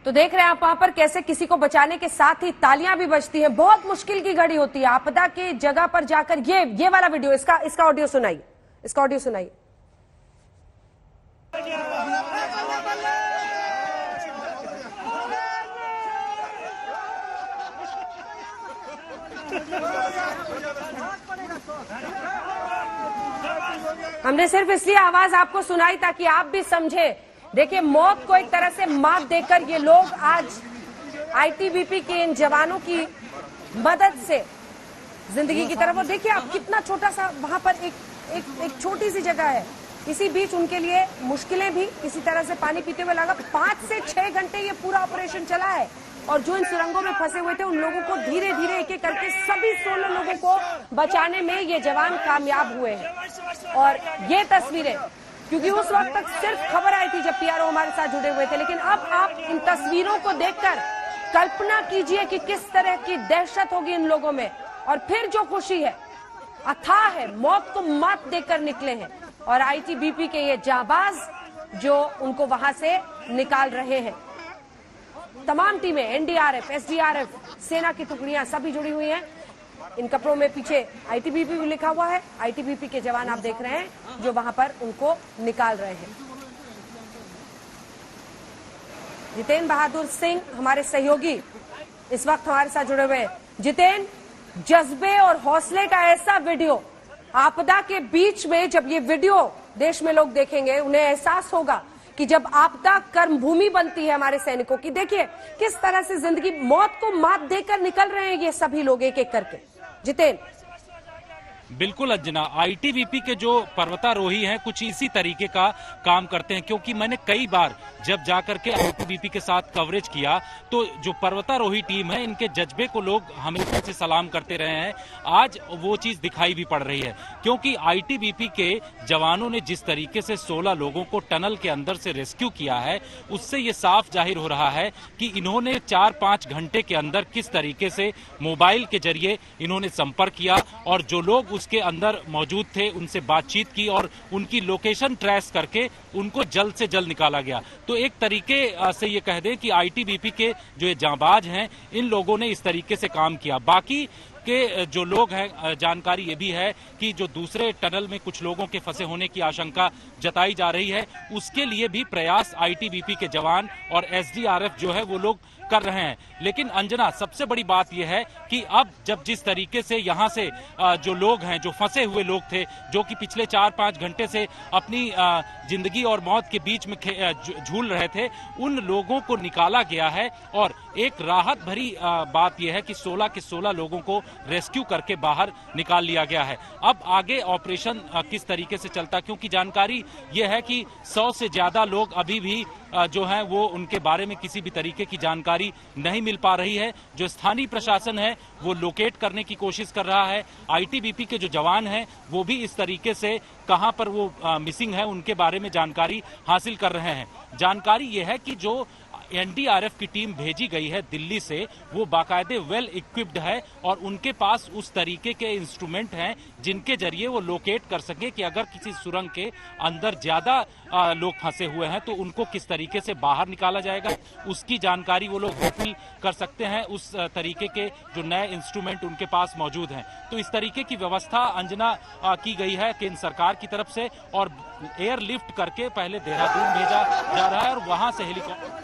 तो देख रहे हैं आप वहां पर कैसे किसी को बचाने के साथ ही तालियां भी बजती हैं। बहुत मुश्किल की घड़ी होती है आपदा के जगह पर जाकर। ये वाला वीडियो, इसका ऑडियो सुनाइए, इसका ऑडियो सुनाइए। हमने सिर्फ इसलिए आवाज आपको सुनाई ताकि आप भी समझे। देखिए, मौत को एक तरह से मात देकर ये लोग आज ITBP के इन जवानों की मदद से जिंदगी की तरफ। और देखिए आप कितना छोटा सा वहां पर एक छोटी सी जगह है, इसी बीच उनके लिए मुश्किलें भी किसी तरह से पानी पीते हुए लगा। 5 से 6 घंटे ये पूरा ऑपरेशन चला है, और जो इन सुरंगों में फंसे हुए थे उन लोगों को धीरे धीरे एक एक करके सभी 16 लोगों को बचाने में ये जवान कामयाब हुए हैं। और ये तस्वीरें, क्योंकि उस वक्त तक सिर्फ खबर आई थी जब PRO हमारे साथ जुड़े हुए थे, लेकिन अब आप इन तस्वीरों को देखकर कल्पना कीजिए कि किस तरह की दहशत होगी इन लोगों में। और फिर जो खुशी है, अथाह है, मौत को मात देकर निकले हैं, और ITBP के ये जाबाज जो उनको वहां से निकाल रहे हैं। तमाम टीमें, NDRF, SDRF, सेना की टुकड़ियां सभी जुड़ी हुई हैं। इन कपड़ों में पीछे ITBP भी लिखा हुआ है। ITBP के जवान आप देख रहे हैं जो वहां पर उनको निकाल रहे हैं। जितेंद्र बहादुर सिंह हमारे सहयोगी इस वक्त हमारे साथ जुड़े हुए हैं। जितेंद्र, जज्बे और हौसले का ऐसा वीडियो आपदा के बीच में, जब ये वीडियो देश में लोग देखेंगे उन्हें एहसास होगा कि जब आपदा कर्मभूमि बनती है हमारे सैनिकों की। देखिए किस तरह से जिंदगी, मौत को मात देकर निकल रहे हैं ये सभी लोग एक एक करके। जितेंद्र, बिल्कुल अंजना, ITBP के जो पर्वतारोही हैं कुछ इसी तरीके का काम करते हैं, क्योंकि मैंने कई बार जब जाकर के ITBP के साथ कवरेज किया तो जो पर्वतारोही टीम है इनके जज्बे को लोग हमेशा से सलाम करते रहे हैं। आज वो चीज दिखाई भी पड़ रही है, क्योंकि ITBP के जवानों ने जिस तरीके से 16 लोगों को टनल के अंदर से रेस्क्यू किया है, उससे ये साफ जाहिर हो रहा है कि इन्होंने 4-5 घंटे के अंदर किस तरीके से मोबाइल के जरिए इन्होंने संपर्क किया, और जो लोग उसके अंदर मौजूद थे उनसे बातचीत की और उनकी लोकेशन ट्रेस करके उनको जल्द से जल्द निकाला गया। तो एक तरीके से ये कह दें कि ITBP के जो ये जांबाज हैं इन लोगों ने इस तरीके से काम किया। बाकी के जो लोग हैं, जानकारी ये भी है कि जो दूसरे टनल में कुछ लोगों के फंसे होने की आशंका जताई जा रही है, उसके लिए भी प्रयास ITBP के जवान और SDRF जो है वो लोग कर रहे हैं। लेकिन अंजना, सबसे बड़ी बात यह है कि अब जब जिस तरीके से यहाँ से जो लोग हैं, जो फंसे हुए लोग थे, जो कि पिछले 4-5 घंटे से अपनी जिंदगी और मौत के बीच में झूल रहे थे, उन लोगों को निकाला गया है। और एक राहत भरी बात यह है कि 16 के 16 लोगों को रेस्क्यू करके बाहर निकाल लिया गया है। अब आगे ऑपरेशन किस तरीके से चलता, क्योंकि जानकारी यह है कि 100 से ज्यादा लोग अभी भी जो हैं वो उनके बारे में किसी भी तरीके की जानकारी नहीं मिल पा रही है। जो स्थानीय प्रशासन है वो लोकेट करने की कोशिश कर रहा है। आईटीबीपी के जो जवान हैं वो भी इस तरीके से कहां पर वो मिसिंग है उनके बारे में जानकारी हासिल कर रहे हैं। जानकारी यह है कि जो एनडीआरएफ की टीम भेजी गई है दिल्ली से, वो बाकायदे वेल इक्विप्ड है और उनके पास उस तरीके के इंस्ट्रूमेंट हैं जिनके जरिए वो लोकेट कर सके कि अगर किसी सुरंग के अंदर ज्यादा लोग फंसे हुए हैं तो उनको किस तरीके से बाहर निकाला जाएगा, उसकी जानकारी वो लोग हासिल कर सकते हैं। उस तरीके के जो नए इंस्ट्रूमेंट उनके पास मौजूद हैं। तो इस तरीके की व्यवस्था अंजना की गई है केंद्र सरकार की तरफ से और एयरलिफ्ट करके पहले देहरादून भेजा जा रहा है और वहां से हेलीकॉप्टर